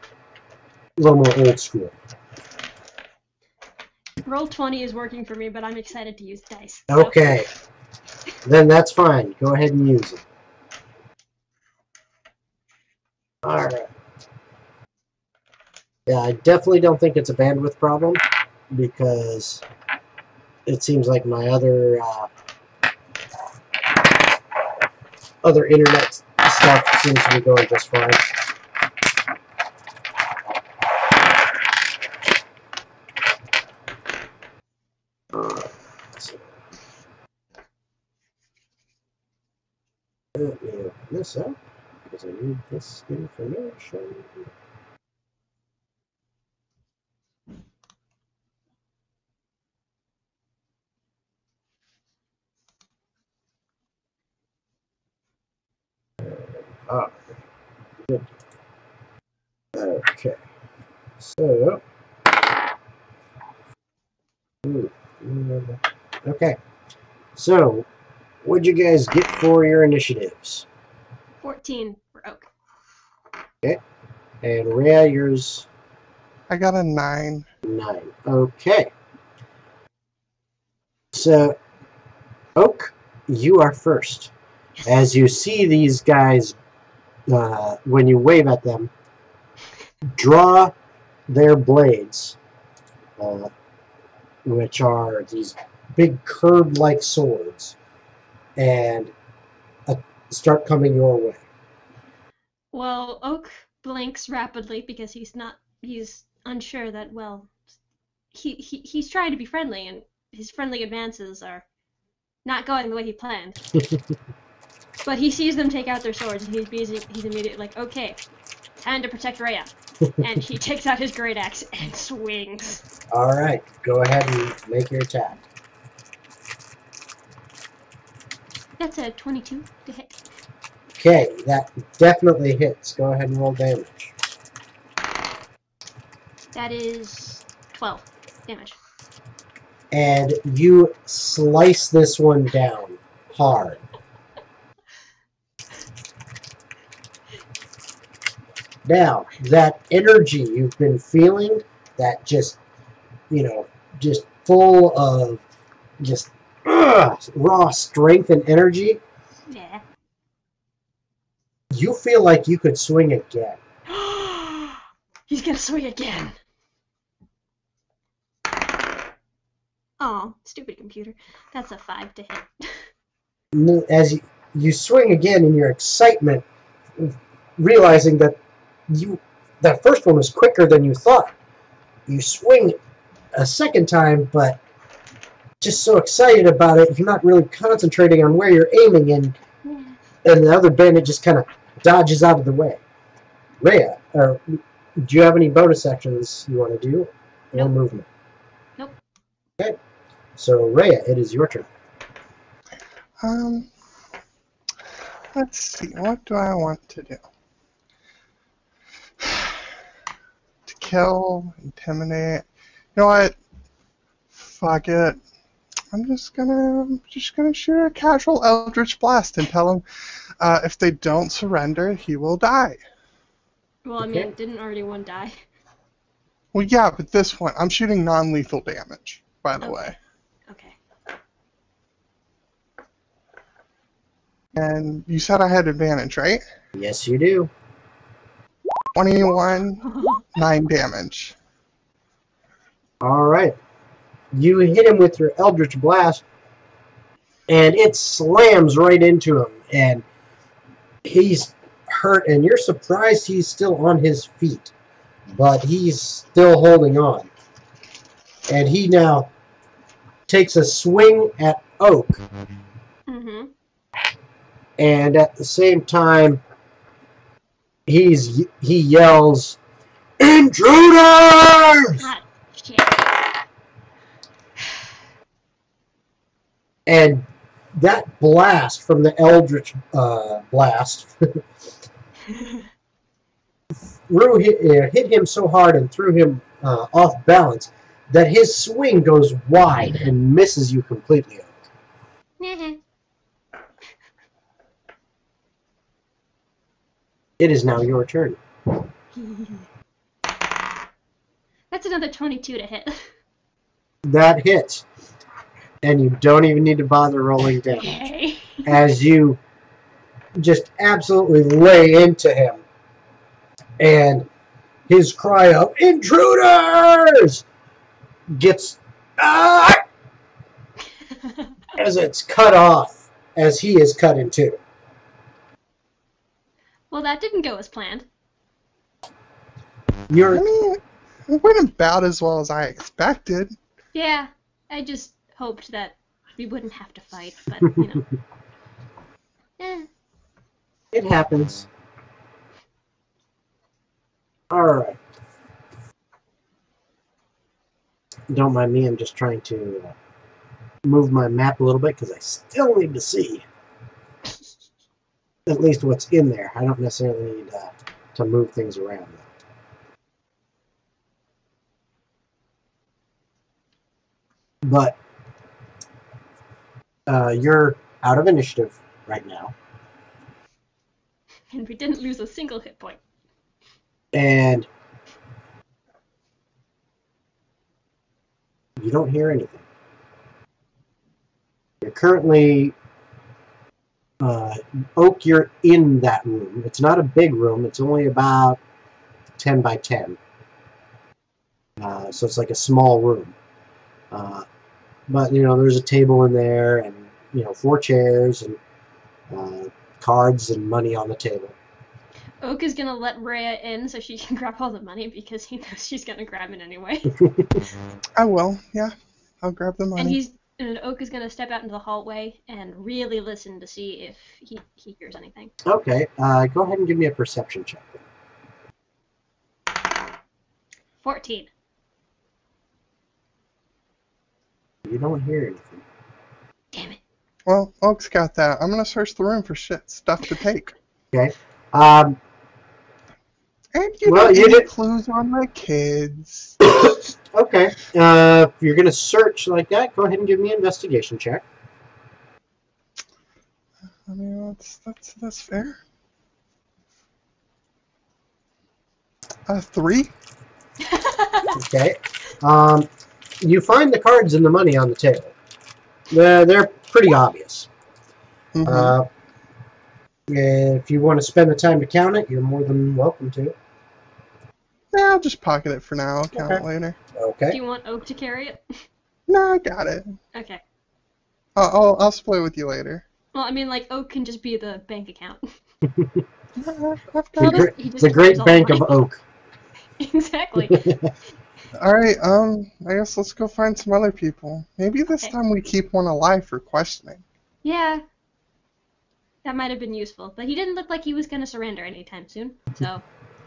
little more old school. Roll20 is working for me, but I'm excited to use dice. Okay. Then that's fine. Go ahead and use it. Alright. Yeah, I definitely don't think it's a bandwidth problem, because it seems like my other internet stuff seems to be going just fine. Let me open this up, because I need this information. Good. Okay. So, okay. So, what'd you guys get for your initiatives? 14 for Oak. Okay. And Rhea, yours? I got a 9. 9. Okay. So, Oak, you are first. Yes. As you see these guys, when you wave at them, draw their blades, which are these big curved-like swords, and start coming your way. Well, Oak blinks rapidly because he's unsure that, well, he's trying to be friendly, and his friendly advances are not going the way he planned. But he sees them take out their swords, and he's immediately like, okay, time to protect Reya. And he takes out his great axe and swings. All right, go ahead and make your attack. That's a 22 to hit. Okay, that definitely hits. Go ahead and roll damage. That is 12 damage. And you slice this one down hard. Now, that energy you've been feeling, that just full of just raw strength and energy, Yeah. you feel like you could swing again. He's gonna swing again. Oh, stupid computer. That's a 5 to hit. As you swing again in your excitement, realizing that that first one was quicker than you thought. You swing a second time, but just so excited about it, you're not really concentrating on where you're aiming, and the other bandit just kind of dodges out of the way. Reya, do you have any bonus actions you want to do? Or Nope. movement? Nope. Okay. So, Reya, it is your turn. Let's see. What do I want to do? To kill, intimidate. You know what? Fuck it. I'm just gonna shoot a casual Eldritch Blast and tell him if they don't surrender, he will die. Well, I mean, didn't already one die? Well, yeah, but this one, I'm shooting non-lethal damage, by the way. Okay. And you said I had advantage, right? Yes, you do. 21, 9 damage. All right. You hit him with your Eldritch Blast, and it slams right into him, and he's hurt, and you're surprised he's still on his feet, but he's still holding on. And he now takes a swing at Oak. Mm-hmm. And at the same time, he yells, "Intruders!" Ah, shit. And that blast from the Eldritch Blast hit him so hard and threw him off balance that his swing goes wide and misses you completely. It is now your turn. That's another 22 to hit. That hits. And you don't even need to bother rolling damage. Okay. As you just absolutely lay into him. And his cry of "Intruders!" gets as it's cut off, as he is cut in two. Well, that didn't go as planned. I mean, it went about as well as I expected. Yeah, I just hoped that we wouldn't have to fight, but, you know. It happens. Alright. Don't mind me, I'm just trying to move my map a little bit because I still need to see at least what's in there. I don't necessarily need to move things around. But you're out of initiative right now. And we didn't lose a single hit point. And you don't hear anything. You're currently Oak, you're in that room. It's not a big room. It's only about 10 by 10. So it's like a small room. But, there's a table in there and, 4 chairs and cards and money on the table. Oak is gonna let Reya in so she can grab all the money because he knows she's gonna grab it anyway. I will, yeah. I'll grab the money. And Oak is gonna step out into the hallway and really listen to see if he hears anything. Okay, go ahead and give me a perception check. 14. You don't hear anything. Damn it. Well, Oak's got that. I'm gonna search the room for stuff to take. Okay. And you did clues on the kids. Okay. If you're gonna search like that, go ahead and give me an investigation check. I mean, that's fair. 3. Okay. You find the cards and the money on the table. They're pretty obvious. Mm-hmm. If you want to spend the time to count it, you're more than welcome to. Yeah, I'll just pocket it for now. I'll count it later. Okay. Do you want Oak to carry it? No, I got it. Okay. I'll split with you later. Well, I mean, like, Oak can just be the bank account. I've got it. The great bank of Oak. Exactly. Alright, I guess let's go find some other people. Maybe this time we keep one alive for questioning. Yeah. That might have been useful, but he didn't look like he was going to surrender anytime soon, so...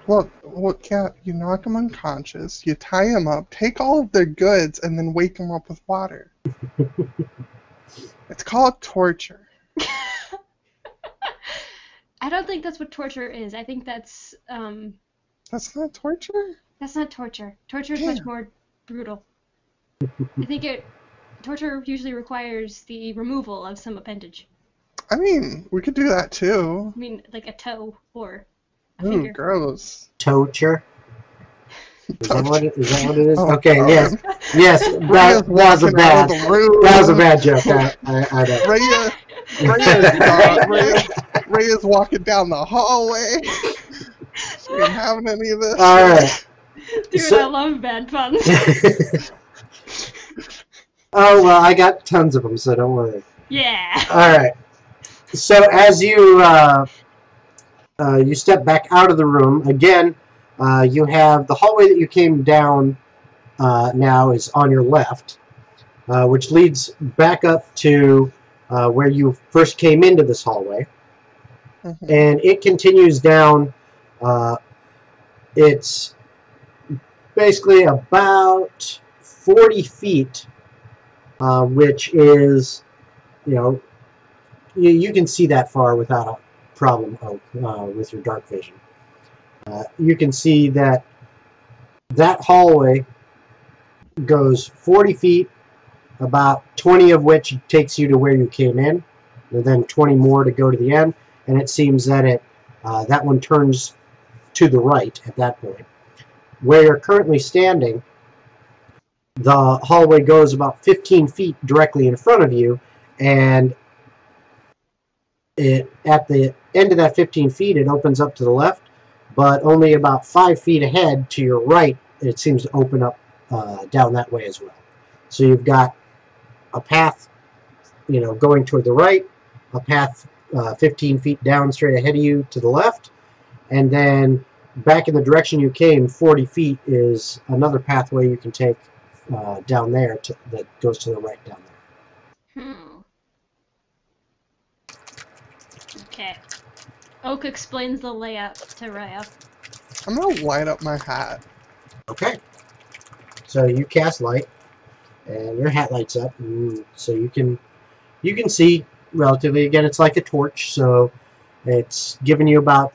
Look, Cat, you knock him unconscious, you tie him up, take all of their goods, and then wake him up with water. It's called torture. I don't think that's what torture is. I think that's, That's not torture? That's not torture. Torture is much more brutal. I think torture usually requires the removal of some appendage. I mean, we could do that too. I mean, like a toe or a Ooh, finger. gross. Torture. Is that what it is? Oh, okay, God. yes. That was a bad joke. I know. Reya's walking down the hallway. She ain't having any of this. All right. Dude, I love bad puns. Oh, well, I got tons of them, so don't worry. Yeah. All right. So as you you step back out of the room, again, you have the hallway that you came down now is on your left, which leads back up to where you first came into this hallway. Mm-hmm. And it continues down. It's basically about 40 feet, which is, you can see that far without a problem with your dark vision. You can see that hallway goes 40 feet, about 20 of which takes you to where you came in, and then 20 more to go to the end. And it seems that that one turns to the right at that point. Where you're currently standing, the hallway goes about 15 feet directly in front of you, and at the end of that 15 feet, it opens up to the left, but only about 5 feet ahead to your right, it seems to open up down that way as well. So you've got a path, going toward the right, a path 15 feet down straight ahead of you to the left, and then back in the direction you came, 40 feet is another pathway you can take down there that goes to the right down there. Okay. Oak explains the layout to Reya. I'm gonna light up my hat. Okay. So you cast light, and your hat lights up, so you can see relatively. Again, it's like a torch, so it's giving you about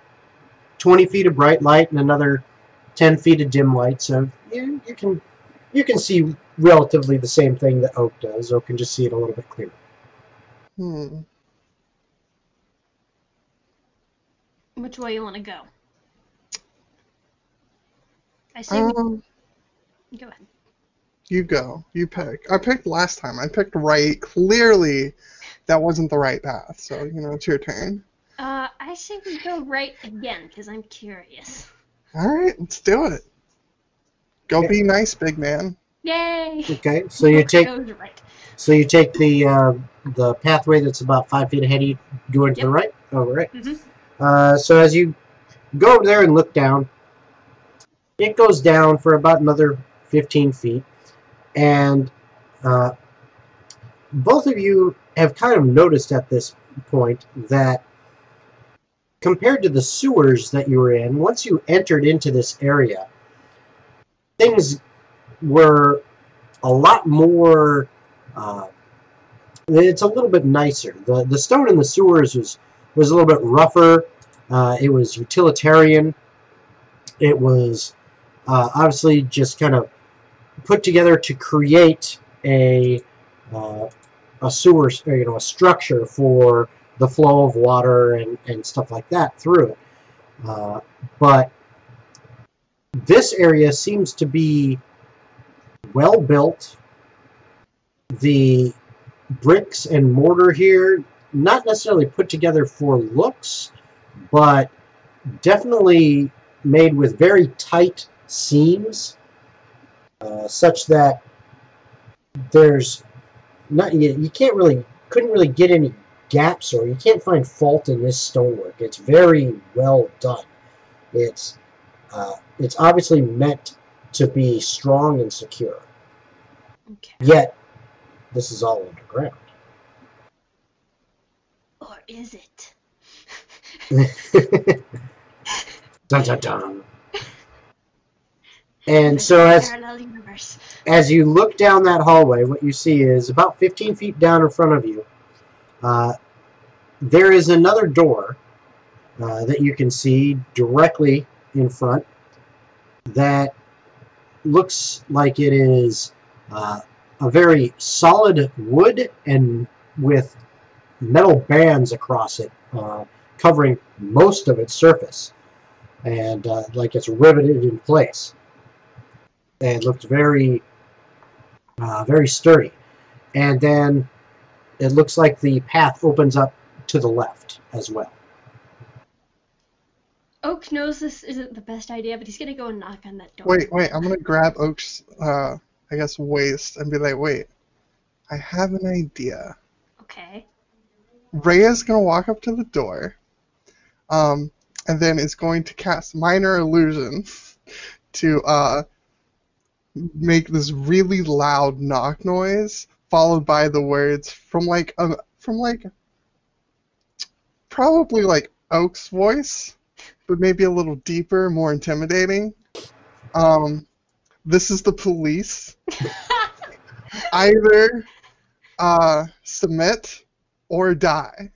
20 feet of bright light and another 10 feet of dim light. So you can see relatively the same thing that Oak does. Oak can just see it a little bit clearer. Which way you want to go? I say Go ahead. You go. You pick. I picked last time. I picked right. Clearly, that wasn't the right path. So, you know, it's your turn. I say we go right again, because I'm curious. Alright, let's do it. Go be nice, big man. Yay! Okay, so you take right. So you take the pathway that's about 5 feet ahead of you, going to the right? Oh, right. Mm-hmm. So as you go over there and look down, it goes down for about another 15 feet. And both of you have kind of noticed at this point that compared to the sewers that you were in, once you entered into this area, things were a lot more... it's a little bit nicer. The stone in the sewers was a little bit rougher. It was utilitarian. It was obviously just kind of put together to create a sewer, a structure for the flow of water and stuff like that through it. But this area seems to be well built. The bricks and mortar here, not necessarily put together for looks, but definitely made with very tight seams, such that there's not, you couldn't really get any gaps, or you can't find fault in this stonework. It's very well done. It's obviously meant to be strong and secure. Okay. Yet this is all underground. Or is it? Dun dun dun. And so as you look down that hallway, what you see is about 15 feet down in front of you, there is another door that you can see directly in front that looks like it is a very solid wood and with metal bands across it, covering most of its surface, and like it's riveted in place. And looks very, very sturdy. And then it looks like the path opens up to the left as well. Oak knows this isn't the best idea, but he's gonna go and knock on that door. Wait, I'm gonna grab Oak's, I guess, waist and be like, wait, I have an idea. Okay. Reya's gonna walk up to the door, and then is going to cast Minor Illusion to, make this really loud knock noise, followed by the words from probably like Oak's voice, but maybe a little deeper, more intimidating. This is the police. Either submit or die.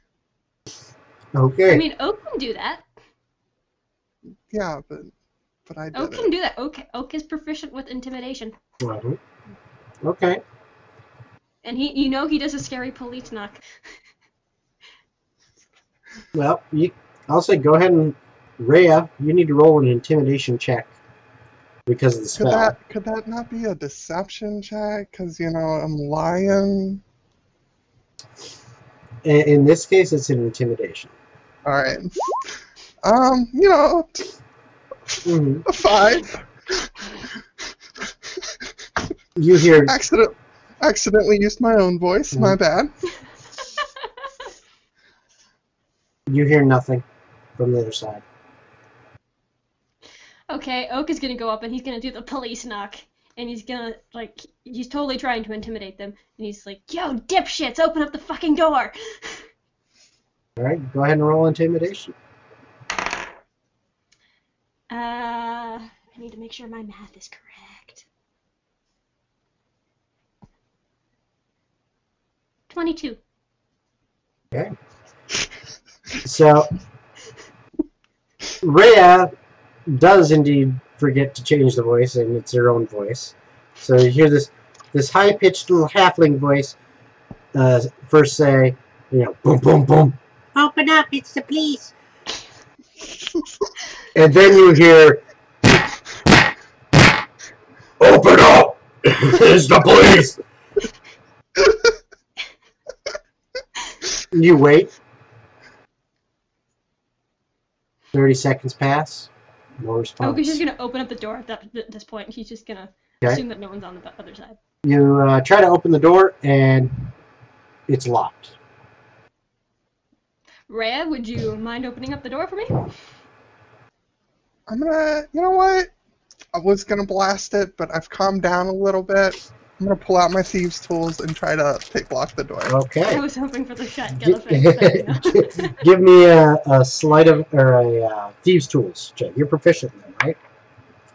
Okay. I mean, Oak can do that. Yeah, but I did Oak can do that. Oak is proficient with intimidation. Okay. And he does a scary police knock. Well, I'll say go ahead and Reya, you need to roll an intimidation check because of the spell. Could that not be a deception check? Because, you know, I'm lying. In this case, it's an intimidation. All right. You know, a 5. You hear... Accidentally used my own voice. My bad. You hear nothing from the other side. Okay, Oak is gonna go up and he's gonna do the police knock. And he's gonna, he's totally trying to intimidate them. And he's like, yo, dipshits, open up the fucking door! Alright, go ahead and roll intimidation. I need to make sure my math is correct. 22. Okay. So, Reya does indeed forget to change the voice, and it's her own voice. So you hear this high-pitched little halfling voice first say, boom, boom, boom. Open up, it's the police. And then you hear, open up, it's the police. You wait. 30 seconds pass. No response. Oak is just gonna open up the door at this point. He's just gonna assume that no one's on the other side. You try to open the door, and it's locked. Reya, would you mind opening up the door for me? I'm gonna, you know what? I was gonna blast it, but I've calmed down a little bit. I'm gonna pull out my thieves' tools and try to lock the door. Okay. I was hoping for the shotgun effect. Give me a sleight of or a thieves' tools check. You're proficient in them, right?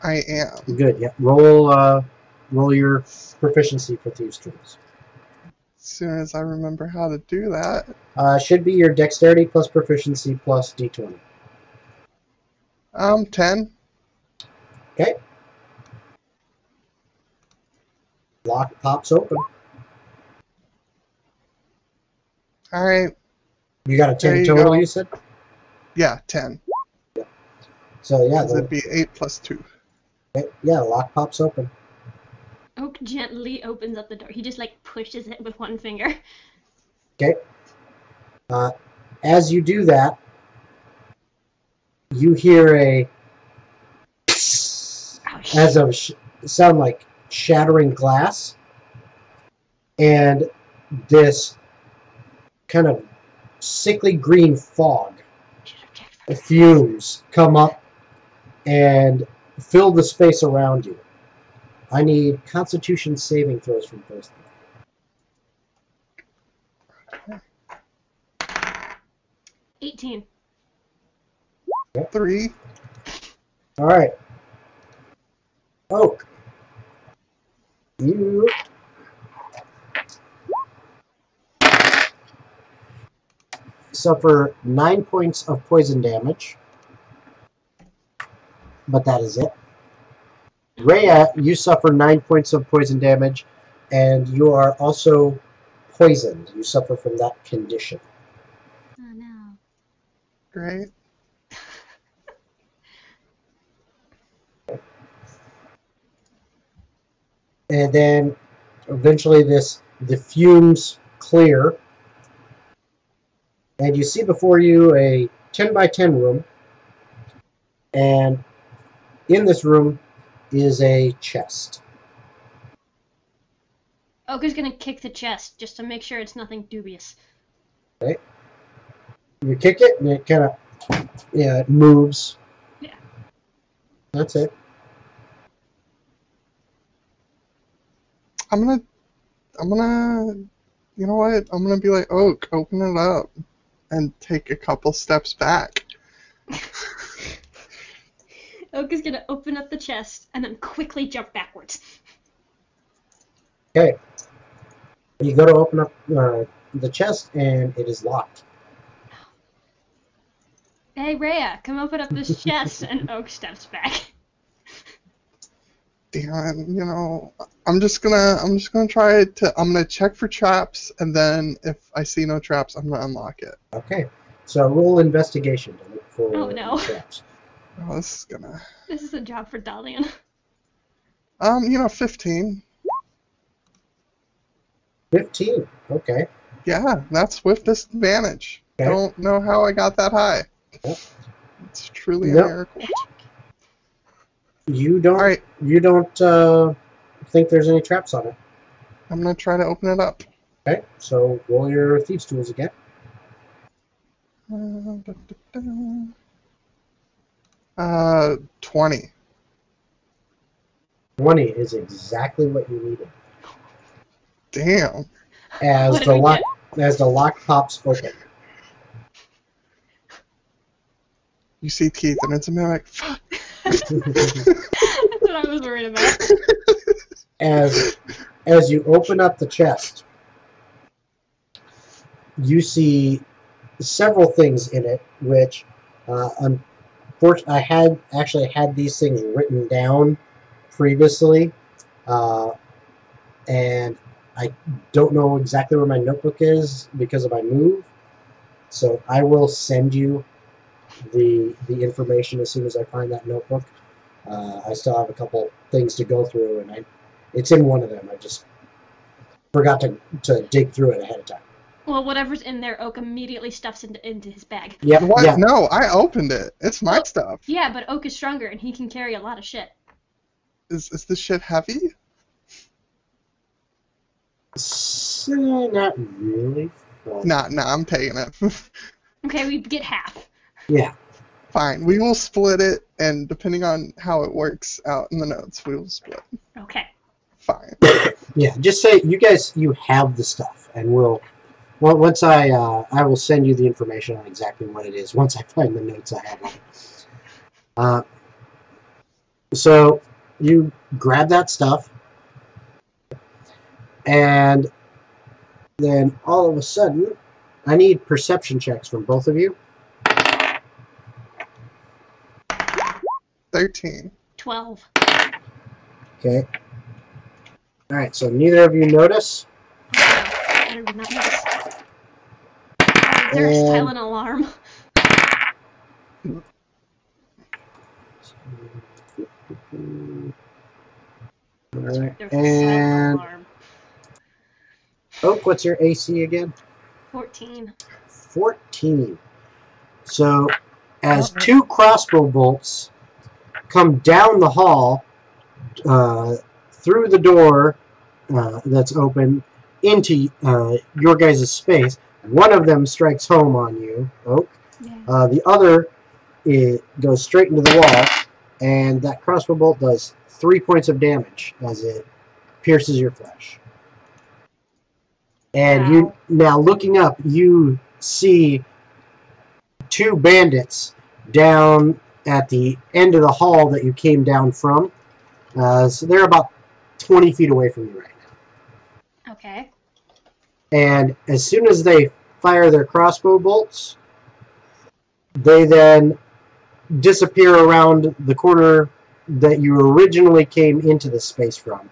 I am. Good. Yeah. Roll your proficiency for thieves' tools. As soon as I remember how to do that. Should be your dexterity plus proficiency plus d20. 10. Okay. Lock pops open. All right. You got a 10 total, you said? Yeah, 10. Yeah. So yeah, it'd be 8 plus 2. Okay. Yeah, lock pops open. Oak gently opens up the door. He just like pushes it with one finger. Okay. As you do that, you hear a as of sound like shattering glass, and this kind of sickly green fog fumes come up and fill the space around you. I need Constitution saving throws from both. 18. 3. All right. Oak, you suffer 9 points of poison damage, but that is it. Reya, you suffer 9 points of poison damage, and you are also poisoned. You suffer from that condition. Oh no. Great. And then eventually the fumes clear, and you see before you a 10 by 10 room, and in this room is a chest. Oak is gonna kick the chest just to make sure it's nothing dubious. Okay. You kick it, and it kind of it moves. Yeah. That's it. I'm gonna, you know what? I'm gonna be like, Oak, open it up, and take a couple steps back. Oak is gonna open up the chest and then quickly jump backwards. Okay. You go to open up the chest, and it is locked. Hey Reya, come open up this chest, and Oak steps back. Damn, you know, I'm just gonna try to. I'm gonna check for traps, and then if I see no traps, I'm gonna unlock it. Okay. So roll investigation to look for traps. Oh, this is gonna. This is a job for Dalian. 15. 15. Okay. Yeah, that's with disadvantage. Okay. Don't know how I got that high. Yep. It's truly a miracle. You don't. All right. You don't think there's any traps on it. I'm gonna try to open it up. Okay. So roll your thieves' tools again. 20. 20 is exactly what you needed. Damn. As the lock pops open. You see teeth, and it's a mimic. Fuck. That's what I was worried about. As you open up the chest, you see several things in it, which, unfortunately, I had actually had these things written down previously, and I don't know exactly where my notebook is because of my move. So I will send you the information as soon as I find that notebook. I still have a couple things to go through, and it's in one of them. I just forgot to dig through it ahead of time. Well, whatever's in there, Oak immediately stuffs into his bag. Yeah. What? Yeah. No, I opened it. It's my stuff. Yeah, but Oak is stronger and he can carry a lot of shit. Is this shit heavy? Not really. Nah, I'm taking it. Okay, we get half. Yeah. Fine, we will split it, and depending on how it works out in the notes, we will split. Okay. Fine. Yeah, just say you have the stuff, and once I will send you the information on exactly what it is once I find the notes I have on it. So you grab that stuff, and then all of a sudden, I need perception checks from both of you. 13. 12. Okay. All right. So neither of you notice. I did not notice. Is there a silent alarm? All right. There's a silent alarm. Oak, what's your AC again? 14. 14. So, as 2 crossbow bolts come down the hall, through the door that's open into your guys' space, one of them strikes home on you, Oak. Yeah. The other goes straight into the wall, and that crossbow bolt does 3 points of damage as it pierces your flesh. And you now looking up, you see 2 bandits down at the end of the hall that you came down from. So they're about 20 feet away from you right now. Okay. And as soon as they fire their crossbow bolts, they then disappear around the corner that you originally came into the space from.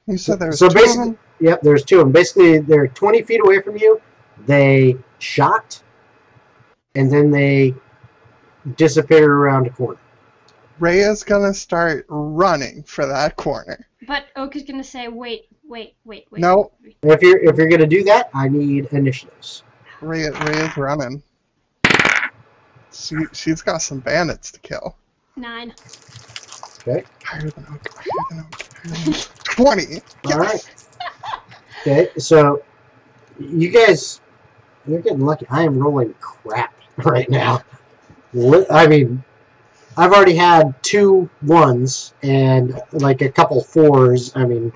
You said there was so 2 basically, of them? Yep, there's 2 of them. Basically, they're 20 feet away from you. They shot, and then they disappear around a corner. Reya's gonna start running for that corner. But Oak is gonna say, wait. No. If you're gonna do that, I need initiatives. Reya's running. She's got some bandits to kill. 9. Okay. Higher than Oak. 20. Yes. All right. Okay, so you guys, you're getting lucky. I am rolling crap right now. I mean, I've already had 2 1s and like a couple 4s. I mean,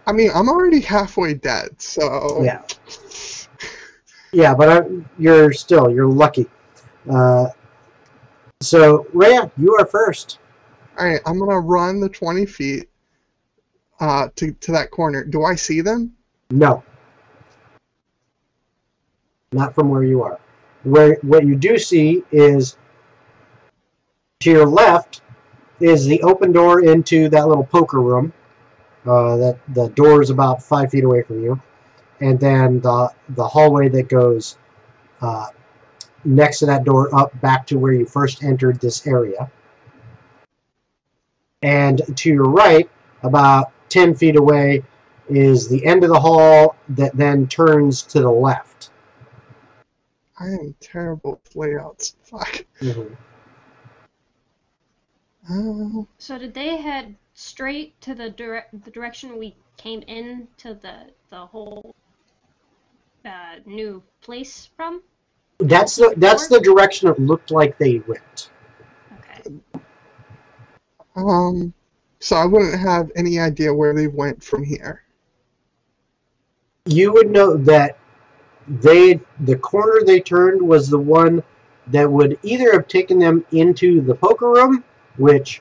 I'm already halfway dead, so yeah. Yeah, but you're lucky. So Reya, you are first. All right, I'm gonna run the 20 feet to that corner. Do I see them? No. Not from where you are. What you do see is to your left is the open door into that little poker room. That the door is about 5 feet away from you, and then the hallway that goes next to that door up back to where you first entered this area. And to your right, about 10 feet away, is the end of the hall that then turns to the left. I am terrible with layouts. Fuck. Mm-hmm. So did they head straight to the direction we came in to the whole new place from? That's the direction it looked like they went. Okay. So I wouldn't have any idea where they went from here. You would know that the corner they turned was the one that would either have taken them into the poker room, which,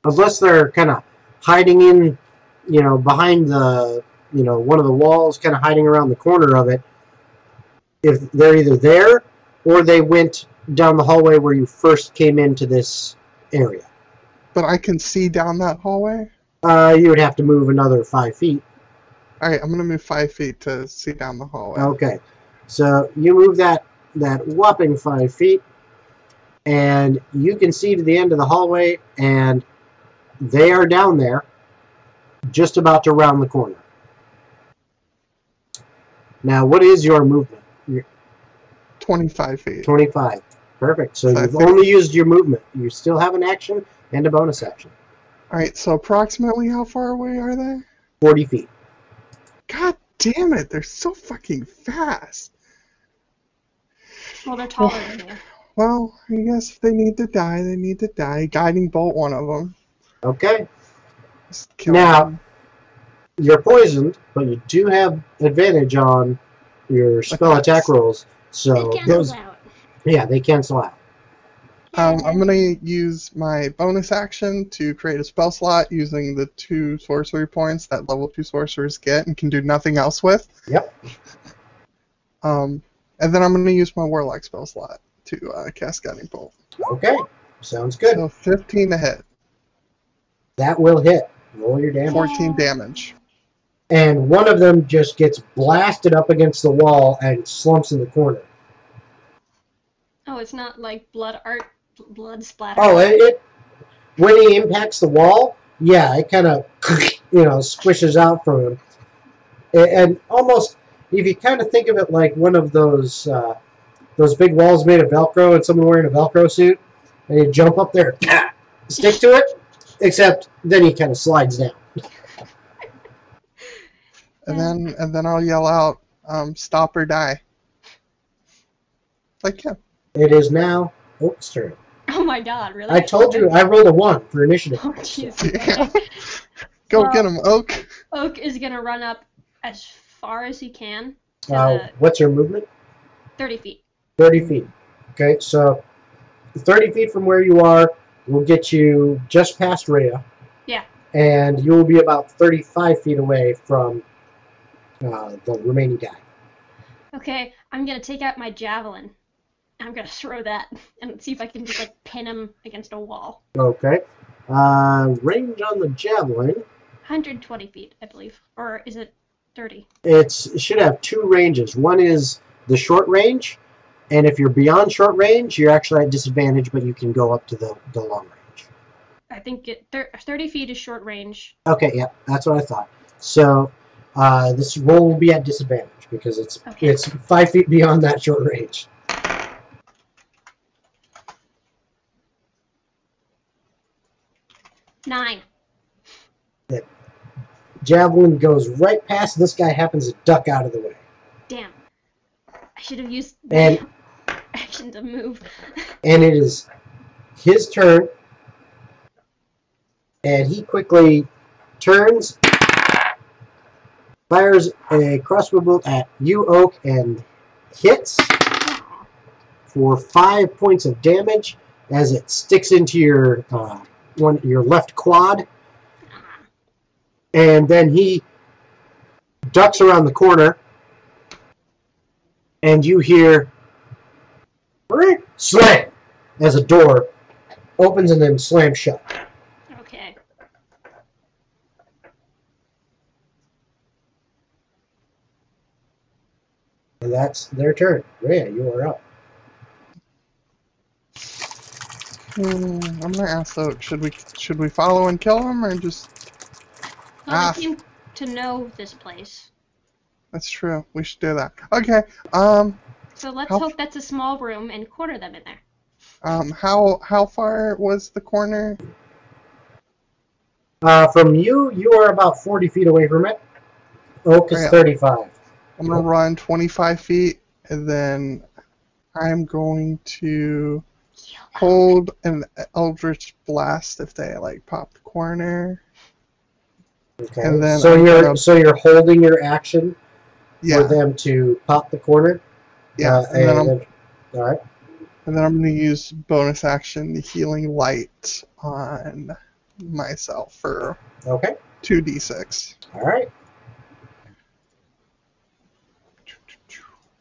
unless they're kind of hiding in, behind the, one of the walls, kind of hiding around the corner of it, if they're either there or they went down the hallway where you first came into this area. But I can see down that hallway? You would have to move another 5 feet. Alright, I'm going to move 5 feet to see down the hallway. Okay. So you move that whopping 5 feet, and you can see to the end of the hallway, and they are down there. just about to round the corner. Now, what is your movement? 25 feet. 25. Perfect. So you've only used your movement. You still have an action and a bonus action. All right, so approximately how far away are they? 40 feet. God damn it, they're so fucking fast. Well, they're taller than you. Well, I guess if they need to die, they need to die. Guiding bolt one of them. Okay. Now, them. You're poisoned, but you do have advantage on your spell attack rolls. So they cancel out. Yeah, they cancel out. I'm going to use my bonus action to create a spell slot using the 2 sorcery points that level 2 sorcerers get and can do nothing else with. Yep. And then I'm going to use my warlock spell slot to cast Guiding Bolt. Okay, sounds good. So 15 to hit. That will hit. Roll your damage. 14 damage. And one of them just gets blasted up against the wall and slumps in the corner. Oh, it's not like blood splatter. Oh, when he impacts the wall, yeah, it kind of, squishes out from him. And almost, if you kind of think of it like one of those big walls made of Velcro and someone wearing a Velcro suit, and you jump up there, stick to it, except then he kind of slides down. And then I'll yell out, stop or die. Like him. It is now Oak's turn. Oh my god, really? I told you, I rolled a 1 for initiative. Oh, jeez. Yeah. Go get him, Oak. Oak is going to run up as far as he can. What's your movement? 30 feet. 30 feet. Okay, so 30 feet from where you are will get you just past Reya. Yeah. And you will be about 35 feet away from the remaining guy. Okay, I'm going to take out my javelin. I'm going to throw that and see if I can just, pin him against a wall. Okay. Range on the javelin. 120 feet, I believe. Or is it 30? It should have 2 ranges. One is the short range, and if you're beyond short range, you're actually at disadvantage, but you can go up to the long range. I think 30 feet is short range. Okay, yeah, that's what I thought. So this roll will be at disadvantage because it's 5 feet beyond that short range. Nine. The javelin goes right past this guy, happens to duck out of the way. Damn. I should have used action to move. And it is his turn. And he quickly turns, fires a crossbow bolt at you, Oak, and hits for 5 points of damage as it sticks into your your left quad. And then he ducks around the corner, and you hear slam as a door opens and then slams shut. Okay. And that's their turn. Reya, you are up. I'm gonna ask Oak, should we follow and kill him or just? Well, they seem to know this place. That's true. We should do that. Okay. So let's hope that's a small room and corner them in there. How far was the corner? From you, you are about 40 feet away from it. Oak is 35. I'm gonna run 25 feet, and then I'm going to hold an Eldritch Blast if they pop the corner. Okay. And then so you're holding your action for them to pop the corner. Yeah. All right. And then I'm going to use bonus action Healing Light on myself for 2d6. All right.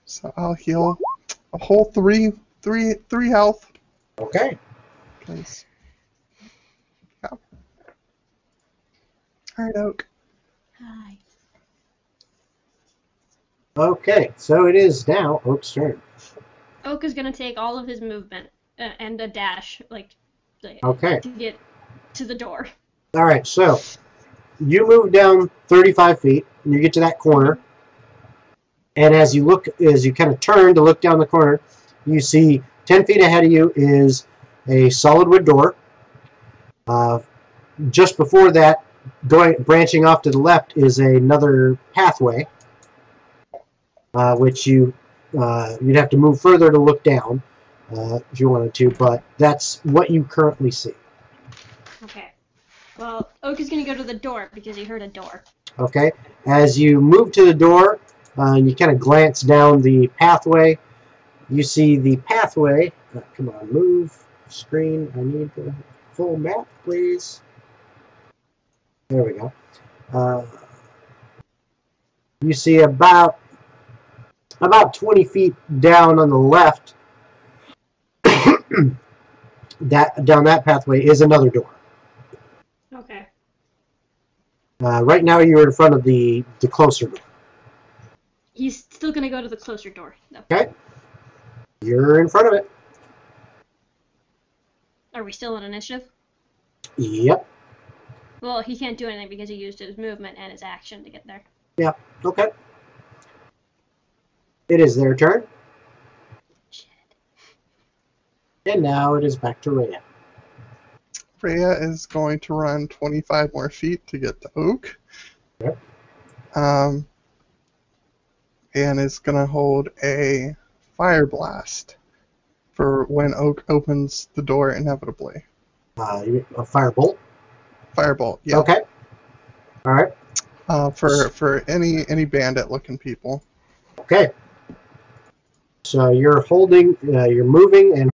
So I'll heal a whole three health. Okay. Please. Yeah. All right, Oak. Hi. Okay, so it is now Oak's turn. Oak is gonna take all of his movement and a dash, to get to the door. All right, so you move down 35 feet, and you get to that corner. And as you kind of turn to look down the corner, you see 10 feet ahead of you is a solid wood door. Just before that, branching off to the left, is another pathway, which you'd have to move further to look down if you wanted to, but that's what you currently see. Okay. Well, Oak is going to go to the door because he heard a door. Okay. As you move to the door, and you kind of glance down the pathway, you see the pathway. Come on, move screen. I need the full map, please. There we go. You see about 20 feet down on the left, down that pathway is another door. Okay. Right now you're in front of the closer door. He's still going to go to the closer door, though. Okay. You're in front of it. Are we still on initiative? Yep. Well, he can't do anything because he used his movement and his action to get there. Yep. Okay. It is their turn. Shit. And now it is back to Reya. Reya is going to run 25 more feet to get to Oak. Yep. And is going to hold a fire blast for when Oak opens the door inevitably. A firebolt? Firebolt, yeah. Okay. All right. For any bandit looking people. Okay. So you're holding, you're moving and